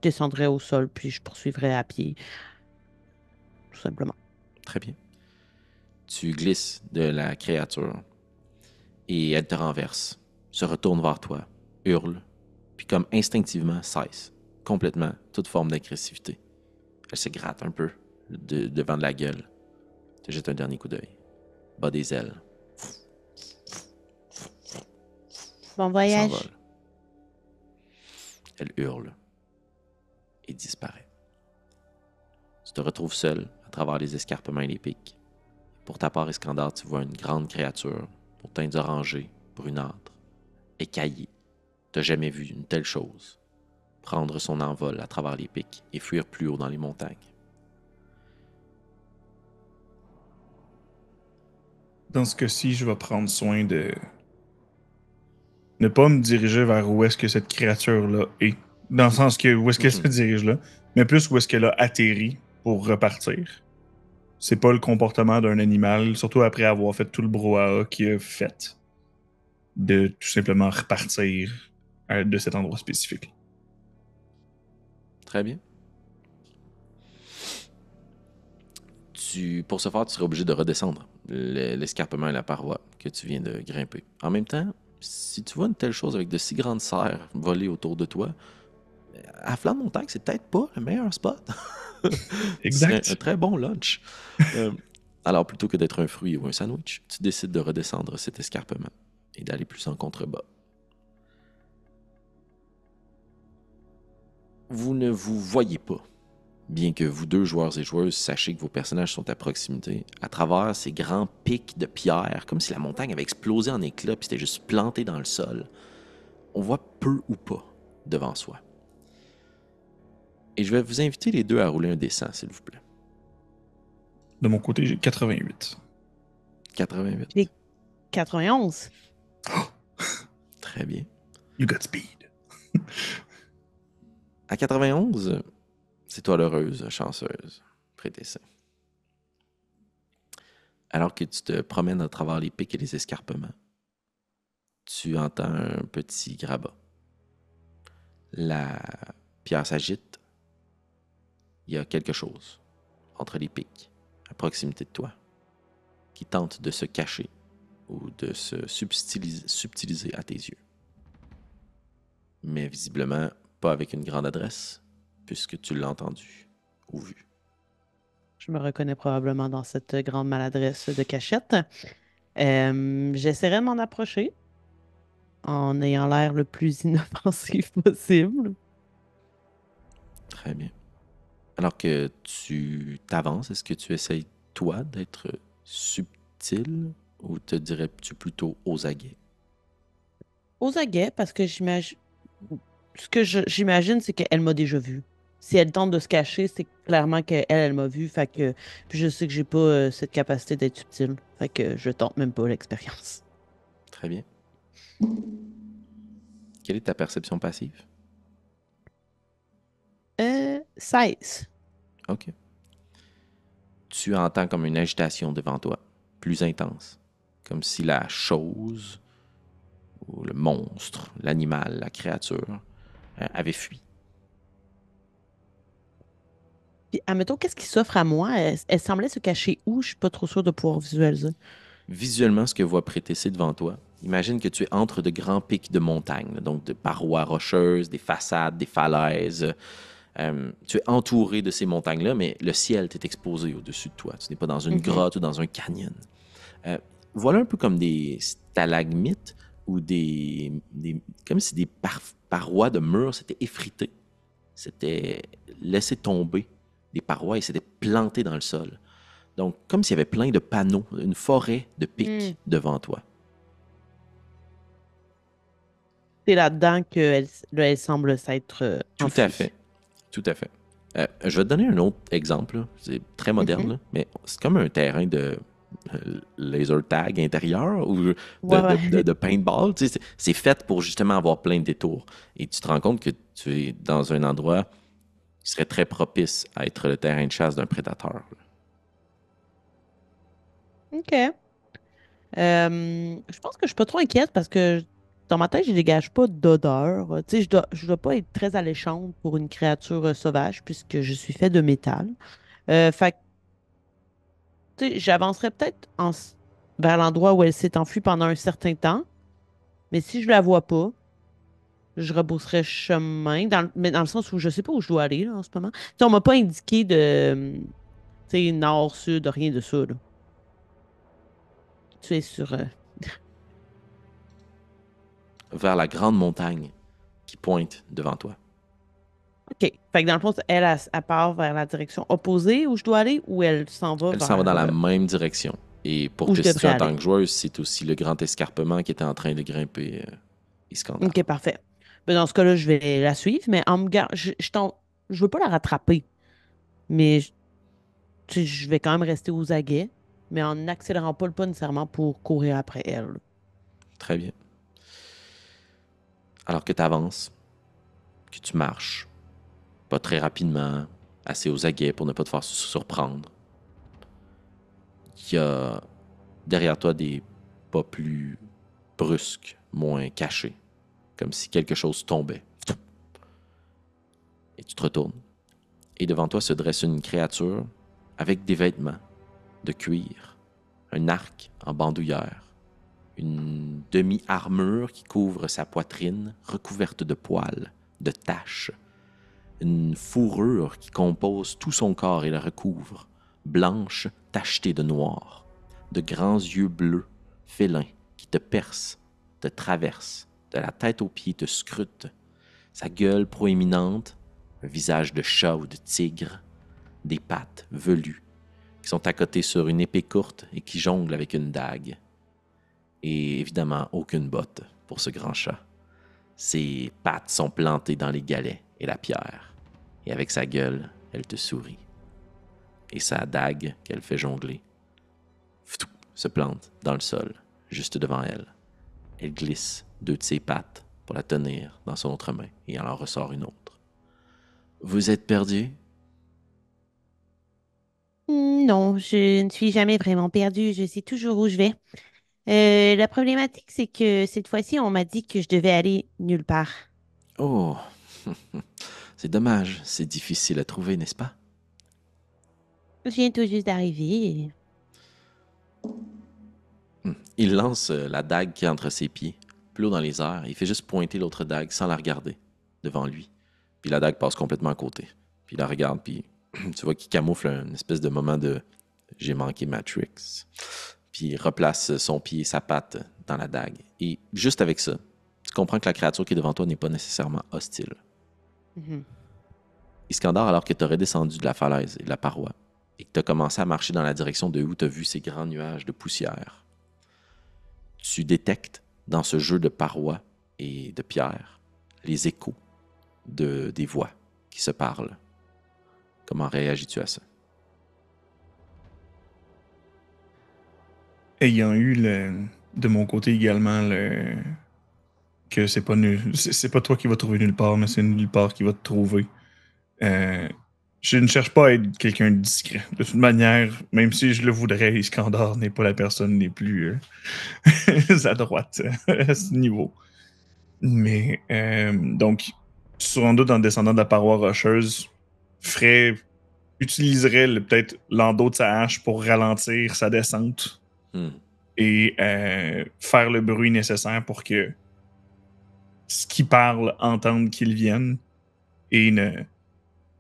Speaker 2: descendrai au sol, puis je poursuivrai à pied, tout simplement.
Speaker 1: Très bien. Tu glisses de la créature et elle te renverse, se retourne vers toi, hurle, puis comme instinctivement cesse complètement toute forme d'agressivité. Elle se gratte un peu devant de la gueule, te jette un dernier coup d'œil, bat des ailes.
Speaker 2: Bon voyage.
Speaker 1: S'envole. Elle hurle et disparaît. Tu te retrouves seul à travers les escarpements et les pics. Pour ta part, Iskandar, tu vois une grande créature, aux teintes orangées, brunâtres, écaillée. Tu n'as jamais vu une telle chose. Prendre son envol à travers les pics et fuir plus haut dans les montagnes.
Speaker 3: Dans ce cas-ci, je vais prendre soin de ne pas me diriger vers où est-ce que cette créature-là est. Dans le sens que où est-ce qu'elle se dirige là, mais plus où est-ce qu'elle a atterri pour repartir. C'est pas le comportement d'un animal, surtout après avoir fait tout le brouhaha qu'il a fait, de tout simplement repartir de cet endroit spécifique.
Speaker 1: Très bien. Pour ce faire, tu serais obligé de redescendre l'escarpement et la paroi que tu viens de grimper. En même temps, si tu vois une telle chose avec de si grandes serres volées autour de toi, à flanc de montagne, c'est peut-être pas le meilleur spot.
Speaker 3: Exact.
Speaker 1: C'est un très bon lunch. Alors, plutôt que d'être un fruit ou un sandwich, tu décides de redescendre cet escarpement et d'aller plus en contrebas. Vous ne vous voyez pas, bien que vous deux, joueurs et joueuses, sachiez que vos personnages sont à proximité, à travers ces grands pics de pierre, comme si la montagne avait explosé en éclats et c'était juste planté dans le sol. On voit peu ou pas devant soi. Et je vais vous inviter les deux à rouler un dessin, s'il vous plaît.
Speaker 3: De mon côté, j'ai 88.
Speaker 1: 88.
Speaker 2: J'ai 91.
Speaker 1: Très bien.
Speaker 3: You got speed.
Speaker 1: À 91, c'est toi l'heureuse, chanceuse. Prêtez ça. Alors que tu te promènes à travers les pics et les escarpements, tu entends un petit grabat. La pierre s'agite. Il y a quelque chose entre les pics, à proximité de toi, qui tente de se cacher ou de se subtiliser à tes yeux. Mais visiblement, pas avec une grande adresse, puisque tu l'as entendu ou vu.
Speaker 2: Je me reconnais probablement dans cette grande maladresse de cachette. J'essaierai de m'en approcher en ayant l'air le plus inoffensif possible.
Speaker 1: Très bien. Alors que tu t'avances, est-ce que tu essayes, toi, d'être subtil ou te dirais-tu plutôt aux aguets?
Speaker 2: Aux aguets, parce que j'imagine, c'est qu'elle m'a déjà vu. Si elle tente de se cacher, c'est clairement qu'elle m'a vu. Fait que, puis je sais que j'ai pas cette capacité d'être subtil. Fait que je tente même pas l'expérience.
Speaker 1: Très bien. Quelle est ta perception passive?
Speaker 2: 16.
Speaker 1: OK. Tu entends comme une agitation devant toi, plus intense, comme si la chose, ou le monstre, l'animal, la créature, avait fui.
Speaker 2: Puis, admettons, qu'est-ce qui s'offre à moi? Elle semblait se cacher où? Je suis pas trop sûre de pouvoir visualiser.
Speaker 1: Visuellement, ce que voit Prétessé devant toi, imagine que tu es entre de grands pics de montagne, là, donc de parois rocheuses, des façades, des falaises. Tu es entouré de ces montagnes-là, mais le ciel t'est exposé au-dessus de toi. Tu n'es pas dans une grotte ou dans un canyon. Euh, voilà un peu comme des stalagmites ou comme si des parois de murs s'étaient effritées, s'étaient laissées tomber des parois et s'étaient plantées dans le sol. Donc, comme s'il y avait plein de panneaux, une forêt de pics devant toi.
Speaker 2: C'est là-dedans qu'elle elle semble s'être
Speaker 1: Tout
Speaker 2: enfuie.
Speaker 1: à fait. Tout à fait. Je vais te donner un autre exemple. Là. C'est très moderne, là, mais c'est comme un terrain de laser tag intérieur ou de paintball. Tu sais, c'est fait pour justement avoir plein de détours. Et tu te rends compte que tu es dans un endroit qui serait très propice à être le terrain de chasse d'un prédateur. Là.
Speaker 2: OK. Je pense que je suis pas trop inquiète parce que dans ma tête, je dégage pas d'odeur. Tu sais, je dois pas être très alléchante pour une créature sauvage puisque je suis fait de métal. Fait que, tu sais, j'avancerais peut-être vers l'endroit où elle s'est enfuie pendant un certain temps. Mais si je la vois pas, je rebousserais chemin. Mais dans le sens où je sais pas où je dois aller là, en ce moment. Tu sais, on m'a pas indiqué de, tu sais, nord, sud, rien de ça, là. Tu es sur.
Speaker 1: Vers la grande montagne qui pointe devant toi.
Speaker 2: OK. Fait que dans le fond, elle part vers la direction opposée où je dois aller ou elle s'en va
Speaker 1: Elle s'en va
Speaker 2: vers
Speaker 1: dans la même direction. Et pour
Speaker 2: où
Speaker 1: te
Speaker 2: je devrais
Speaker 1: situer en tant
Speaker 2: aller.
Speaker 1: que joueuse, c'est aussi le grand escarpement qui était en train de grimper Iskandar.
Speaker 2: OK, parfait. Ben, dans ce cas-là, je vais la suivre, mais en me gar... je veux pas la rattraper, mais tu sais, je vais quand même rester aux aguets, mais en n'accélérant pas le pas nécessairement pour courir après elle.
Speaker 1: Très bien. Alors que tu avances, que tu marches, pas très rapidement, assez aux aguets pour ne pas te faire surprendre, il y a derrière toi des pas plus brusques, moins cachés, comme si quelque chose tombait. Et tu te retournes. Et devant toi se dresse une créature avec des vêtements de cuir, un arc en bandoulière, une demi-armure qui couvre sa poitrine, recouverte de poils, de taches, une fourrure qui compose tout son corps et la recouvre, blanche tachetée de noir, de grands yeux bleus, félins, qui te percent, te traversent, de la tête aux pieds te scrutent, sa gueule proéminente, un visage de chat ou de tigre, des pattes velues, qui sont accotées sur une épée courte et qui jonglent avec une dague. Et évidemment, aucune botte pour ce grand chat. Ses pattes sont plantées dans les galets et la pierre. Et avec sa gueule, elle te sourit. Et sa dague qu'elle fait jongler se plante dans le sol, juste devant elle. Elle glisse deux de ses pattes pour la tenir dans son autre main et elle en ressort une autre. Vous êtes perdu?
Speaker 4: Non, je ne suis jamais vraiment perdue. Je sais toujours où je vais. La problématique, c'est que cette fois-ci, on m'a dit que je devais aller nulle part.
Speaker 1: Oh, c'est dommage, c'est difficile à trouver, n'est-ce pas?
Speaker 4: Je viens tout juste d'arriver.
Speaker 1: Il lance la dague qui est entre ses pieds, plus haut dans les airs. Il fait juste pointer l'autre dague sans la regarder devant lui. Puis la dague passe complètement à côté. Puis il la regarde, puis tu vois qu'il camoufle une espèce de moment de j'ai manqué Matrix. Puis il replace son pied et sa patte dans la dague. Et juste avec ça, tu comprends que la créature qui est devant toi n'est pas nécessairement hostile.
Speaker 2: Mhm.
Speaker 1: Iskandar, alors que tu aurais descendu de la falaise et de la paroi, et que tu as commencé à marcher dans la direction de où tu as vu ces grands nuages de poussière, tu détectes dans ce jeu de parois et de pierres les échos des voix qui se parlent. Comment réagis-tu à ça?
Speaker 3: Ayant eu de mon côté également que c'est pas c'est pas toi qui vas trouver nulle part, mais c'est nulle part qui va te trouver. Je ne cherche pas à être quelqu'un de discret. De toute manière, même si je le voudrais, Iskandar n'est pas la personne les plus à droite à ce niveau. Mais donc, sans doute en descendant de la paroi rocheuse, utiliserait peut-être l'endos de sa hache pour ralentir sa descente et faire le bruit nécessaire pour que ce qui parle entende qu'ils viennent et ne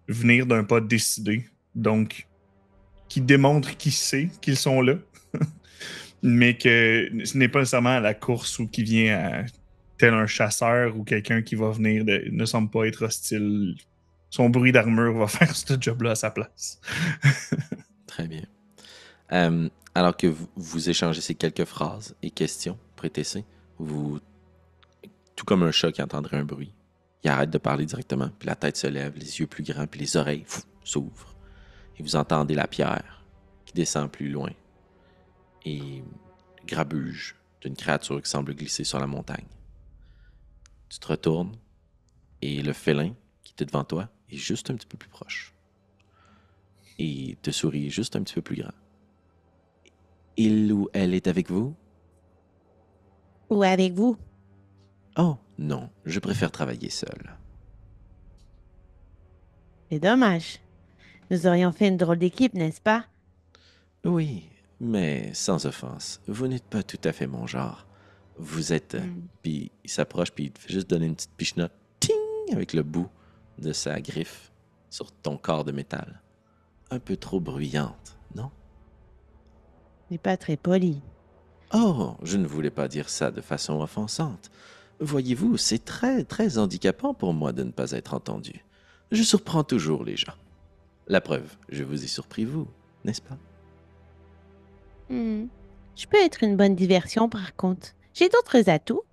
Speaker 3: venir d'un pas décidé. Donc, qui démontre qui sait qu'ils sont là, mais que ce n'est pas nécessairement à la course ou qui vient à tel un chasseur ou quelqu'un qui va venir ne semble pas être hostile. Son bruit d'armure va faire ce job-là à sa place.
Speaker 1: Très bien. Alors que vous échangez ces quelques phrases et questions, prétessez, vous, tout comme un chat qui entendrait un bruit, il arrête de parler directement, puis la tête se lève, les yeux plus grands, puis les oreilles s'ouvrent. Et vous entendez la pierre qui descend plus loin et grabuge d'une créature qui semble glisser sur la montagne. Tu te retournes et le félin qui était devant toi est juste un petit peu plus proche. Et te sourit juste un petit peu plus grand. Il ou elle est avec vous?
Speaker 4: Ou avec vous.
Speaker 1: Oh, non, je préfère travailler seul.
Speaker 4: C'est dommage. Nous aurions fait une drôle d'équipe, n'est-ce pas?
Speaker 1: Oui, mais sans offense, vous n'êtes pas tout à fait mon genre. Vous êtes... Puis il s'approche, puis il te fait juste donner une petite pichenote, ting, avec le bout de sa griffe sur ton corps de métal. Un peu trop bruyante, non?
Speaker 4: n'est pas très poli.
Speaker 1: Oh, je ne voulais pas dire ça de façon offensante. Voyez-vous, c'est très, très handicapant pour moi de ne pas être entendu. Je surprends toujours les gens. La preuve, je vous ai surpris vous, n'est-ce pas?
Speaker 4: Je peux être une bonne diversion, par contre. J'ai d'autres atouts.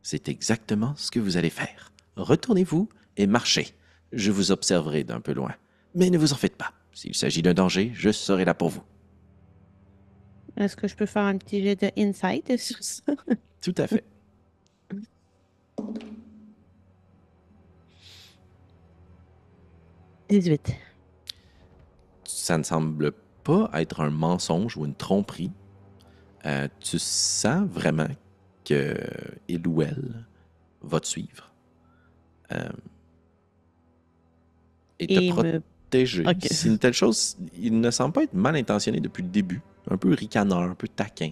Speaker 1: C'est exactement ce que vous allez faire. Retournez-vous et marchez. Je vous observerai d'un peu loin. Mais ne vous en faites pas. S'il s'agit d'un danger, je serai là pour vous.
Speaker 4: Est-ce que je peux faire un petit jet de insight sur ça?
Speaker 1: Tout à fait.
Speaker 4: 18.
Speaker 1: Ça ne semble pas être un mensonge ou une tromperie. Tu sens vraiment que il ou elle va te suivre. Et te
Speaker 4: Et me...
Speaker 1: protéger.
Speaker 4: Ok.
Speaker 1: C'est une telle chose, il ne semble pas être mal intentionné depuis le début. Un peu ricaneur, un peu taquin.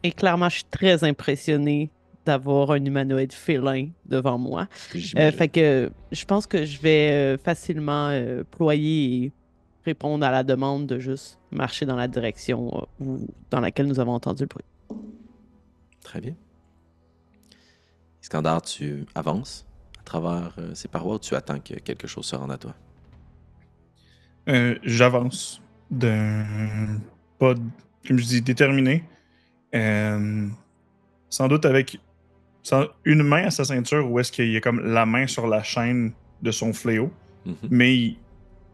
Speaker 2: Et clairement, je suis très impressionnée d'avoir un humanoïde félin devant moi.
Speaker 1: J'imagine.
Speaker 2: Fait que je pense que je vais facilement ployer et répondre à la demande de juste marcher dans la direction dans laquelle nous avons entendu le bruit.
Speaker 1: Très bien. Iskandar, tu avances à travers ces parois ou tu attends que quelque chose se rende à toi?
Speaker 3: J'avance d'un pas, comme je dis, déterminé. Sans doute avec une main à sa ceinture où est-ce qu'il y a comme la main sur la chaîne de son fléau,
Speaker 1: Mhm.
Speaker 3: mais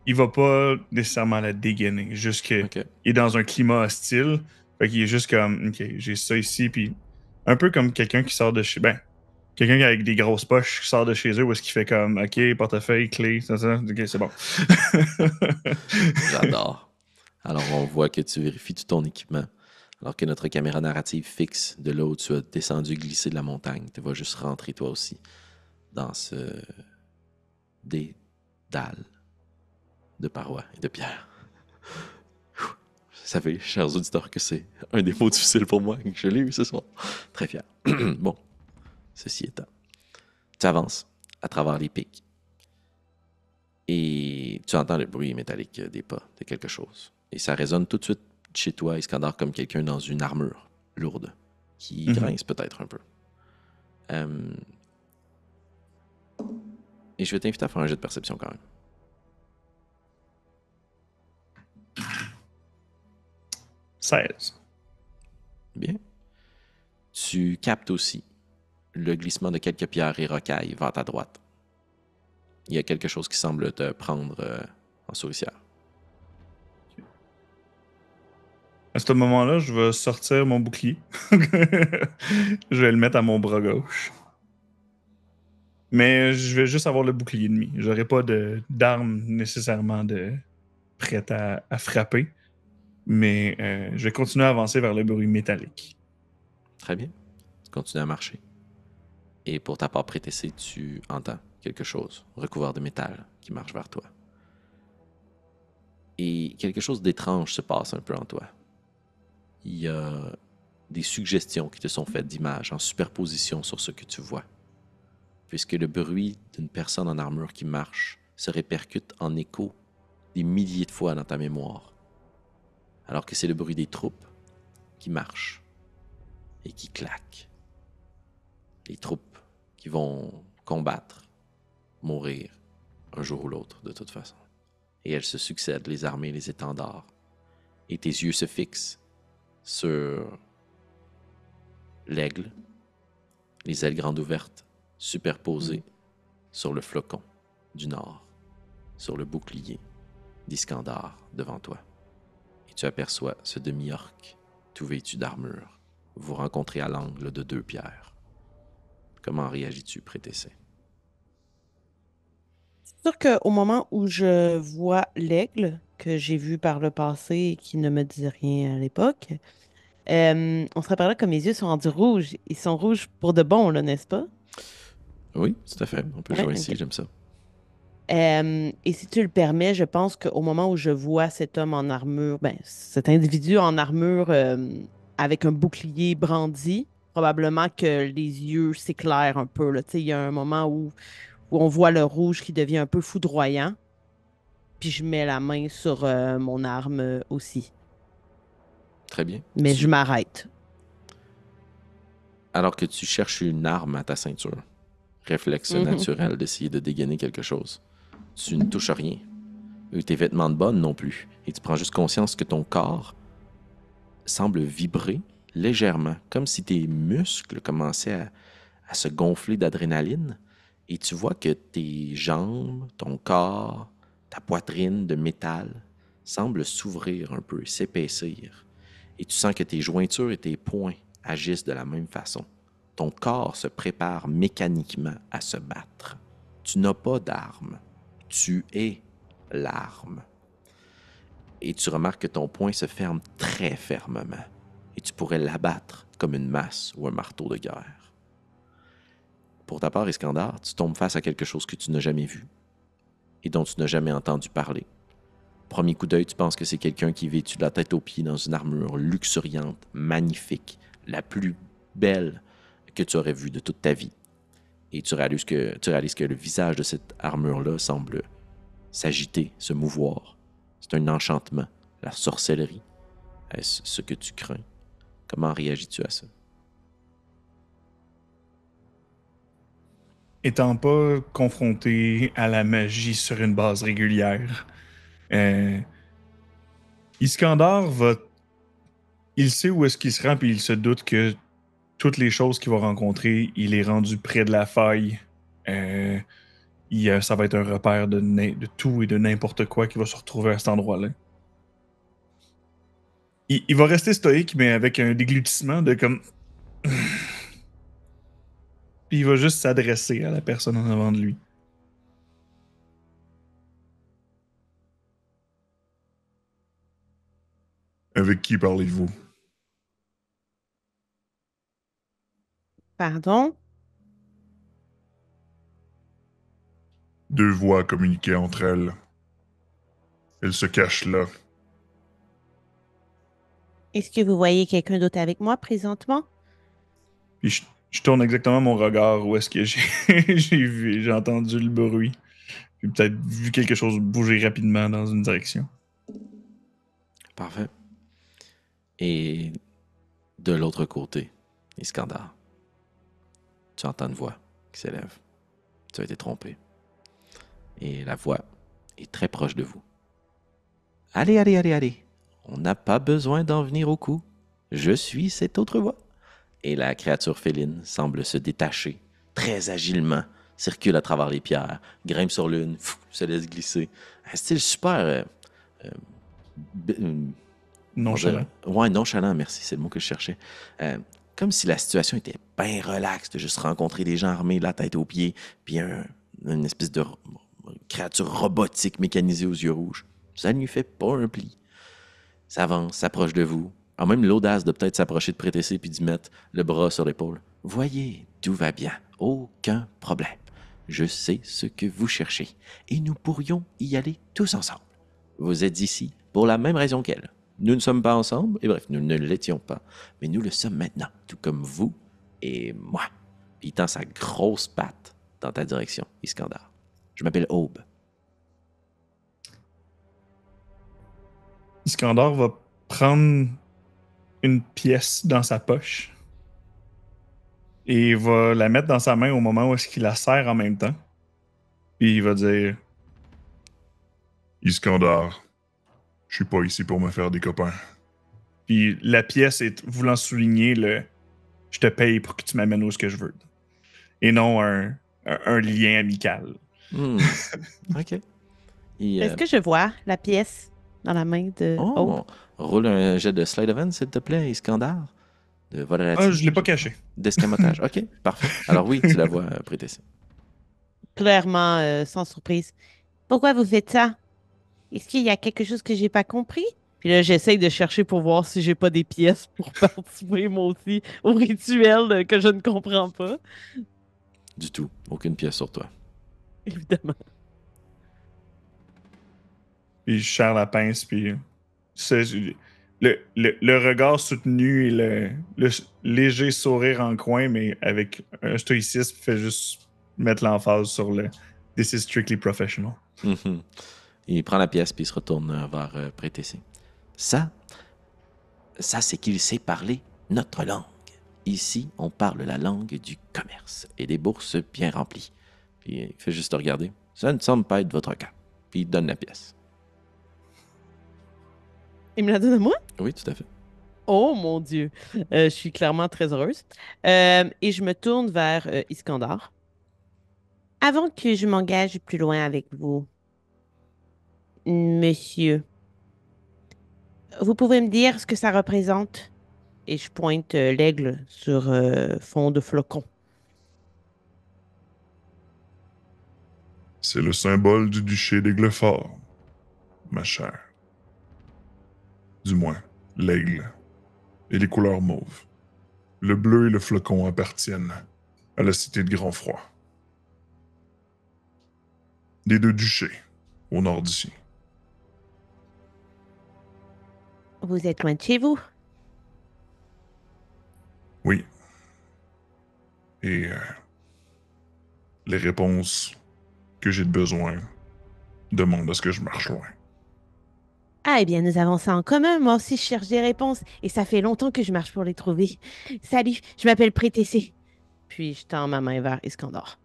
Speaker 3: il va pas nécessairement la dégainer. Juste qu'il
Speaker 1: Ok.
Speaker 3: est dans un climat hostile. Fait qu'il est juste comme, OK, j'ai ça ici, puis un peu comme quelqu'un qui sort de chez... Ben, quelqu'un avec des grosses poches qui sort de chez eux où est-ce qu'il fait comme, OK, portefeuille, clé, ça, OK, c'est bon.
Speaker 1: J'adore. Alors, on voit que tu vérifies tout ton équipement. Alors que notre caméra narrative fixe de là où tu as descendu glisser de la montagne. Tu vas juste rentrer toi aussi dans ce dédale de parois et de pierres. Vous savez, chers auditeurs, que c'est un des mots difficiles pour moi et que je l'ai eu ce soir. Très fier. Bon, ceci étant, tu avances à travers les pics et tu entends le bruit métallique des pas de quelque chose. Et ça résonne tout de suite chez toi, Iskandar, comme quelqu'un dans une armure lourde qui grince peut-être un peu. Et je vais t'inviter à faire un jet de perception quand même.
Speaker 3: 16.
Speaker 1: Bien. Tu captes aussi le glissement de quelques pierres et rocailles vers ta droite. Il y a quelque chose qui semble te prendre en souricière.
Speaker 3: À ce moment-là, je vais sortir mon bouclier. Je vais le mettre à mon bras gauche. Mais je vais juste avoir le bouclier de mis. J'aurai pas d'arme nécessairement prête à frapper. Mais je vais continuer à avancer vers le bruit métallique.
Speaker 1: Très bien. Tu continues à marcher. Et pour ta part prétessée, tu entends quelque chose recouvert de métal qui marche vers toi. Et quelque chose d'étrange se passe un peu en toi. Il y a des suggestions qui te sont faites d'images en superposition sur ce que tu vois. Puisque le bruit d'une personne en armure qui marche se répercute en écho des milliers de fois dans ta mémoire. Alors que c'est le bruit des troupes qui marchent et qui claquent. Les troupes qui vont combattre, mourir, un jour ou l'autre, de toute façon. Et elles se succèdent, les armées, les étendards. Et tes yeux se fixent sur l'aigle, les ailes grandes ouvertes, superposées sur le flocon du nord, sur le bouclier d'Iskandar devant toi. Et tu aperçois ce demi-orc, tout vêtu d'armure. Vous rencontrez à l'angle de 2 pierres. Comment réagis-tu, prétessé?
Speaker 2: C'est sûr qu'au moment où je vois l'aigle, que j'ai vu par le passé et qui ne me disait rien à l'époque, on se rappelle là que mes yeux sont rendus rouges. Ils sont rouges pour de bon, là, n'est-ce pas?
Speaker 1: Oui, tout à fait. On peut
Speaker 2: Ouais,
Speaker 1: jouer ici,
Speaker 2: ok.
Speaker 1: j'aime ça.
Speaker 2: Et si tu le permets, je pense qu'au moment où je vois cet homme en armure, ben, cet individu en armure avec un bouclier brandi, probablement que les yeux s'éclairent un peu, là. Tu sais, il y a un moment où on voit le rouge qui devient un peu foudroyant, puis je mets la main sur mon arme aussi.
Speaker 1: Très bien.
Speaker 2: Mais je m'arrête.
Speaker 1: Alors que tu cherches une arme à ta ceinture, réflexe naturel d'essayer de dégainer quelque chose. Tu ne touches rien. Tes vêtements de bonne non plus. Et tu prends juste conscience que ton corps semble vibrer légèrement, comme si tes muscles commençaient à se gonfler d'adrénaline. Et tu vois que tes jambes, ton corps, ta poitrine de métal semblent s'ouvrir un peu, s'épaissir. Et tu sens que tes jointures et tes poings agissent de la même façon. Ton corps se prépare mécaniquement à se battre. Tu n'as pas d'arme. Tu es l'arme. Et tu remarques que ton poing se ferme très fermement. Et tu pourrais l'abattre comme une masse ou un marteau de guerre. Pour ta part, Iskandar, tu tombes face à quelque chose que tu n'as jamais vu et dont tu n'as jamais entendu parler. Premier coup d'œil, tu penses que c'est quelqu'un qui est vêtu de la tête aux pieds dans une armure luxuriante, magnifique, la plus belle que tu aurais vue de toute ta vie. Et tu réalises que le visage de cette armure-là semble s'agiter, se mouvoir. C'est un enchantement, la sorcellerie. Est-ce ce que tu crains? Comment réagis-tu à ça?
Speaker 3: Étant pas confronté à la magie sur une base régulière, Iskandar il sait où est-ce qu'il se rend, puis il se doute que toutes les choses qu'il va rencontrer, il est rendu près de la faille. Ça va être un repère de tout et de n'importe quoi qui va se retrouver à cet endroit-là. Il va rester stoïque, mais avec un déglutissement de comme... Puis il va juste s'adresser à la personne en avant de lui.
Speaker 5: Avec qui parlez-vous?
Speaker 2: Pardon?
Speaker 5: Deux voix communiquaient entre elles. Elles se cachent là.
Speaker 2: Est-ce que vous voyez quelqu'un d'autre avec moi présentement?
Speaker 3: Puis je tourne exactement mon regard où est-ce que j'ai entendu le bruit. Puis peut-être vu quelque chose bouger rapidement dans une direction.
Speaker 1: Parfait. Et de l'autre côté, Iskandar, tu entends une voix qui s'élève. Tu as été trompé. Et la voix est très proche de vous. Allez, allez, allez, allez. On n'a pas besoin d'en venir au coup. Je suis cette autre voix. Et la créature féline semble se détacher très agilement, circule à travers les pierres, grimpe sur l'une, se laisse glisser. Un style super...
Speaker 3: Nonchalant.
Speaker 1: Ouais, nonchalant, merci, c'est le mot que je cherchais. Comme si la situation était bien relaxe, de juste rencontrer des gens armés, la tête aux pieds, puis une espèce de créature robotique mécanisée aux yeux rouges. Ça ne lui fait pas un pli. Ça avance, s'approche de vous, a même l'audace de peut-être s'approcher de Prétessé puis d'y mettre le bras sur l'épaule. Voyez, tout va bien, aucun problème. Je sais ce que vous cherchez, et nous pourrions y aller tous ensemble. Vous êtes ici pour la même raison qu'elle. Nous ne sommes pas ensemble, et bref, nous ne l'étions pas, mais nous le sommes maintenant, tout comme vous et moi. Puis il tend sa grosse patte dans ta direction, Iskandar. Je m'appelle Aube.
Speaker 3: Iskandar va prendre une pièce dans sa poche et va la mettre dans sa main au moment où est-ce qu'il la serre en même temps. Puis il va dire...
Speaker 5: Iskandar, je suis pas ici pour me faire des copains.
Speaker 3: Puis la pièce est voulant souligner le « je te paye pour que tu m'amènes où ce que je veux ». Et non un lien amical.
Speaker 1: OK. Et,
Speaker 2: Est-ce que je vois la pièce dans la main de Hope?
Speaker 1: Roule un jet de slide event, s'il te plaît, Iskandar. De vol relatif.
Speaker 3: Ah, je l'ai pas caché.
Speaker 1: D'escamotage. OK, parfait. Alors oui, tu la vois, Prétessé.
Speaker 2: Clairement, sans surprise. Pourquoi vous faites ça? Est-ce qu'il y a quelque chose que j'ai pas compris? Puis là, j'essaye de chercher pour voir si j'ai pas des pièces pour participer, moi aussi, au rituel que je ne comprends pas.
Speaker 1: Du tout. Aucune pièce sur toi.
Speaker 2: Évidemment.
Speaker 3: Puis je serre la pince, puis le regard soutenu et le léger sourire en coin, mais avec un stoïcisme, fait juste mettre l'emphase sur le « this is strictly professional ».
Speaker 1: Il prend la pièce puis il se retourne vers Prétessé. Ça c'est qu'il sait parler notre langue. Ici, on parle la langue du commerce et des bourses bien remplies. Puis il fait juste te regarder. Ça ne semble pas être votre cas. Puis il te donne la pièce.
Speaker 2: Il me la donne à moi?
Speaker 1: Oui, tout à fait.
Speaker 2: Oh mon Dieu! Je suis clairement très heureuse. Et je me tourne vers Iskandar.
Speaker 4: Avant que je m'engage plus loin avec vous, monsieur, vous pouvez me dire ce que ça représente?
Speaker 2: Et je pointe l'aigle sur fond de flocon.
Speaker 5: C'est le symbole du duché d'Aiglefort, ma chère. Du moins, l'aigle et les couleurs mauves. Le bleu et le flocon appartiennent à la cité de Grand-Froid. Les deux duchés, au nord d'ici.
Speaker 4: Vous êtes loin de chez vous?
Speaker 5: Oui. Et les réponses que j'ai de besoin demandent à ce que je marche loin.
Speaker 4: Ah, eh bien, nous avons ça en commun. Moi aussi, je cherche des réponses et ça fait longtemps que je marche pour les trouver. Salut, je m'appelle Prétessé.
Speaker 2: Puis je tends ma main vers Iskandar.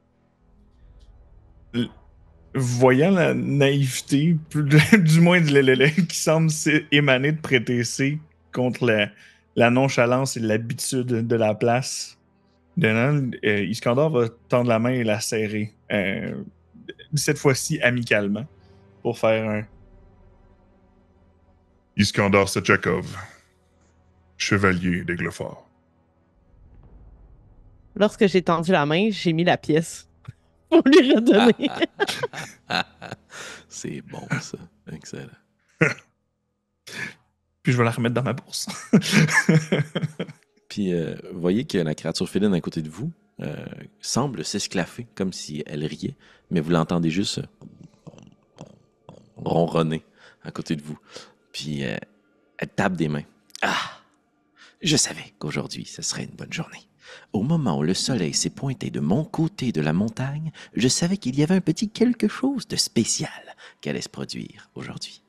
Speaker 3: Voyant la naïveté, du moins qui semble émaner de Prétessé contre la nonchalance et l'habitude de la place, Denan, Iskandar va tendre la main et la serrer, cette fois-ci amicalement, pour faire un...
Speaker 5: Iskandar Setchakov, chevalier d'Aiglefort.
Speaker 2: Lorsque j'ai tendu la main, j'ai mis la pièce pour lui redonner.
Speaker 1: C'est bon, ça. Excellent.
Speaker 3: Puis je vais la remettre dans ma bourse.
Speaker 1: Puis, vous voyez que la créature féline à côté de vous semble s'esclaffer, comme si elle riait, mais vous l'entendez juste ronronner à côté de vous. Puis, elle tape des mains. Ah! Je savais qu'aujourd'hui, ce serait une bonne journée. Au moment où le soleil s'est pointé de mon côté de la montagne, je savais qu'il y avait un petit quelque chose de spécial qui allait se produire aujourd'hui.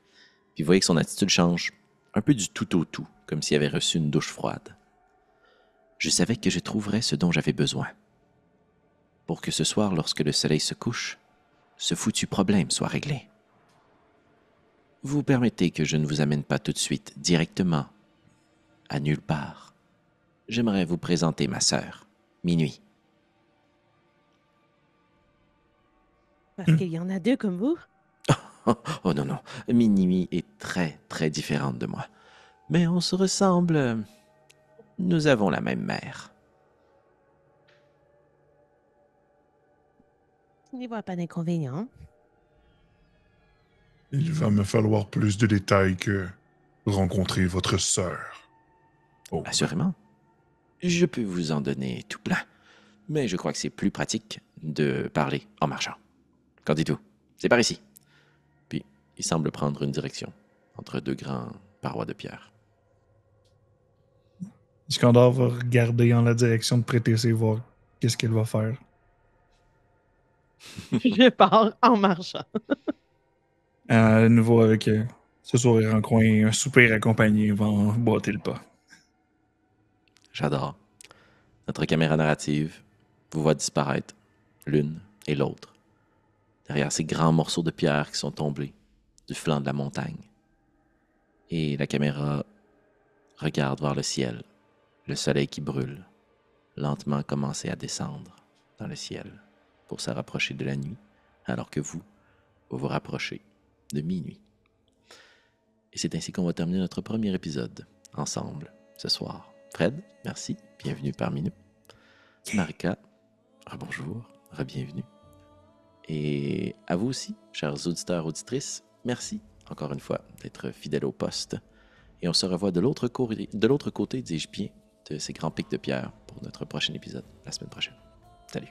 Speaker 1: Puis, vous voyez que son attitude change un peu du tout au tout, comme s'il avait reçu une douche froide. Je savais que je trouverais ce dont j'avais besoin. Pour que ce soir, lorsque le soleil se couche, ce foutu problème soit réglé. Vous permettez que je ne vous amène pas tout de suite directement à nulle part. J'aimerais vous présenter ma sœur, Minuit.
Speaker 4: Parce qu'il y en a deux comme vous.
Speaker 1: Oh non, non, Minuit est très, très différente de moi. Mais on se ressemble. Nous avons la même mère.
Speaker 4: Je n'y vois pas d'inconvénient.
Speaker 5: Il va me falloir plus de détails que rencontrer votre sœur. Oh,
Speaker 1: Assurément. Je peux vous en donner tout plein. Mais je crois que c'est plus pratique de parler en marchant. Qu'en dites-vous? C'est par ici. Puis, il semble prendre une direction entre deux grands parois de pierre.
Speaker 3: Iskandar va regarder en la direction de Prétessé, voir qu'est-ce qu'elle va faire.
Speaker 2: Je pars en marchant.
Speaker 3: À nouveau avec ce sourire en coin et un soupir accompagné, va boiter le pas.
Speaker 1: J'adore. Notre caméra narrative vous voit disparaître, l'une et l'autre, derrière ces grands morceaux de pierre qui sont tombés du flanc de la montagne. Et la caméra regarde vers le ciel, le soleil qui brûle, lentement commencer à descendre dans le ciel pour se rapprocher de la nuit, alors que vous vous rapprochez de minuit. Et c'est ainsi qu'on va terminer notre premier épisode ensemble ce soir. Fred, merci, bienvenue parmi nous. Marika, rebonjour, re-bienvenue. Et à vous aussi, chers auditeurs, auditrices, merci encore une fois d'être fidèles au poste. Et on se revoit de l'autre côté, dis-je bien, de ces grands pics de pierre pour notre prochain épisode, la semaine prochaine. Salut.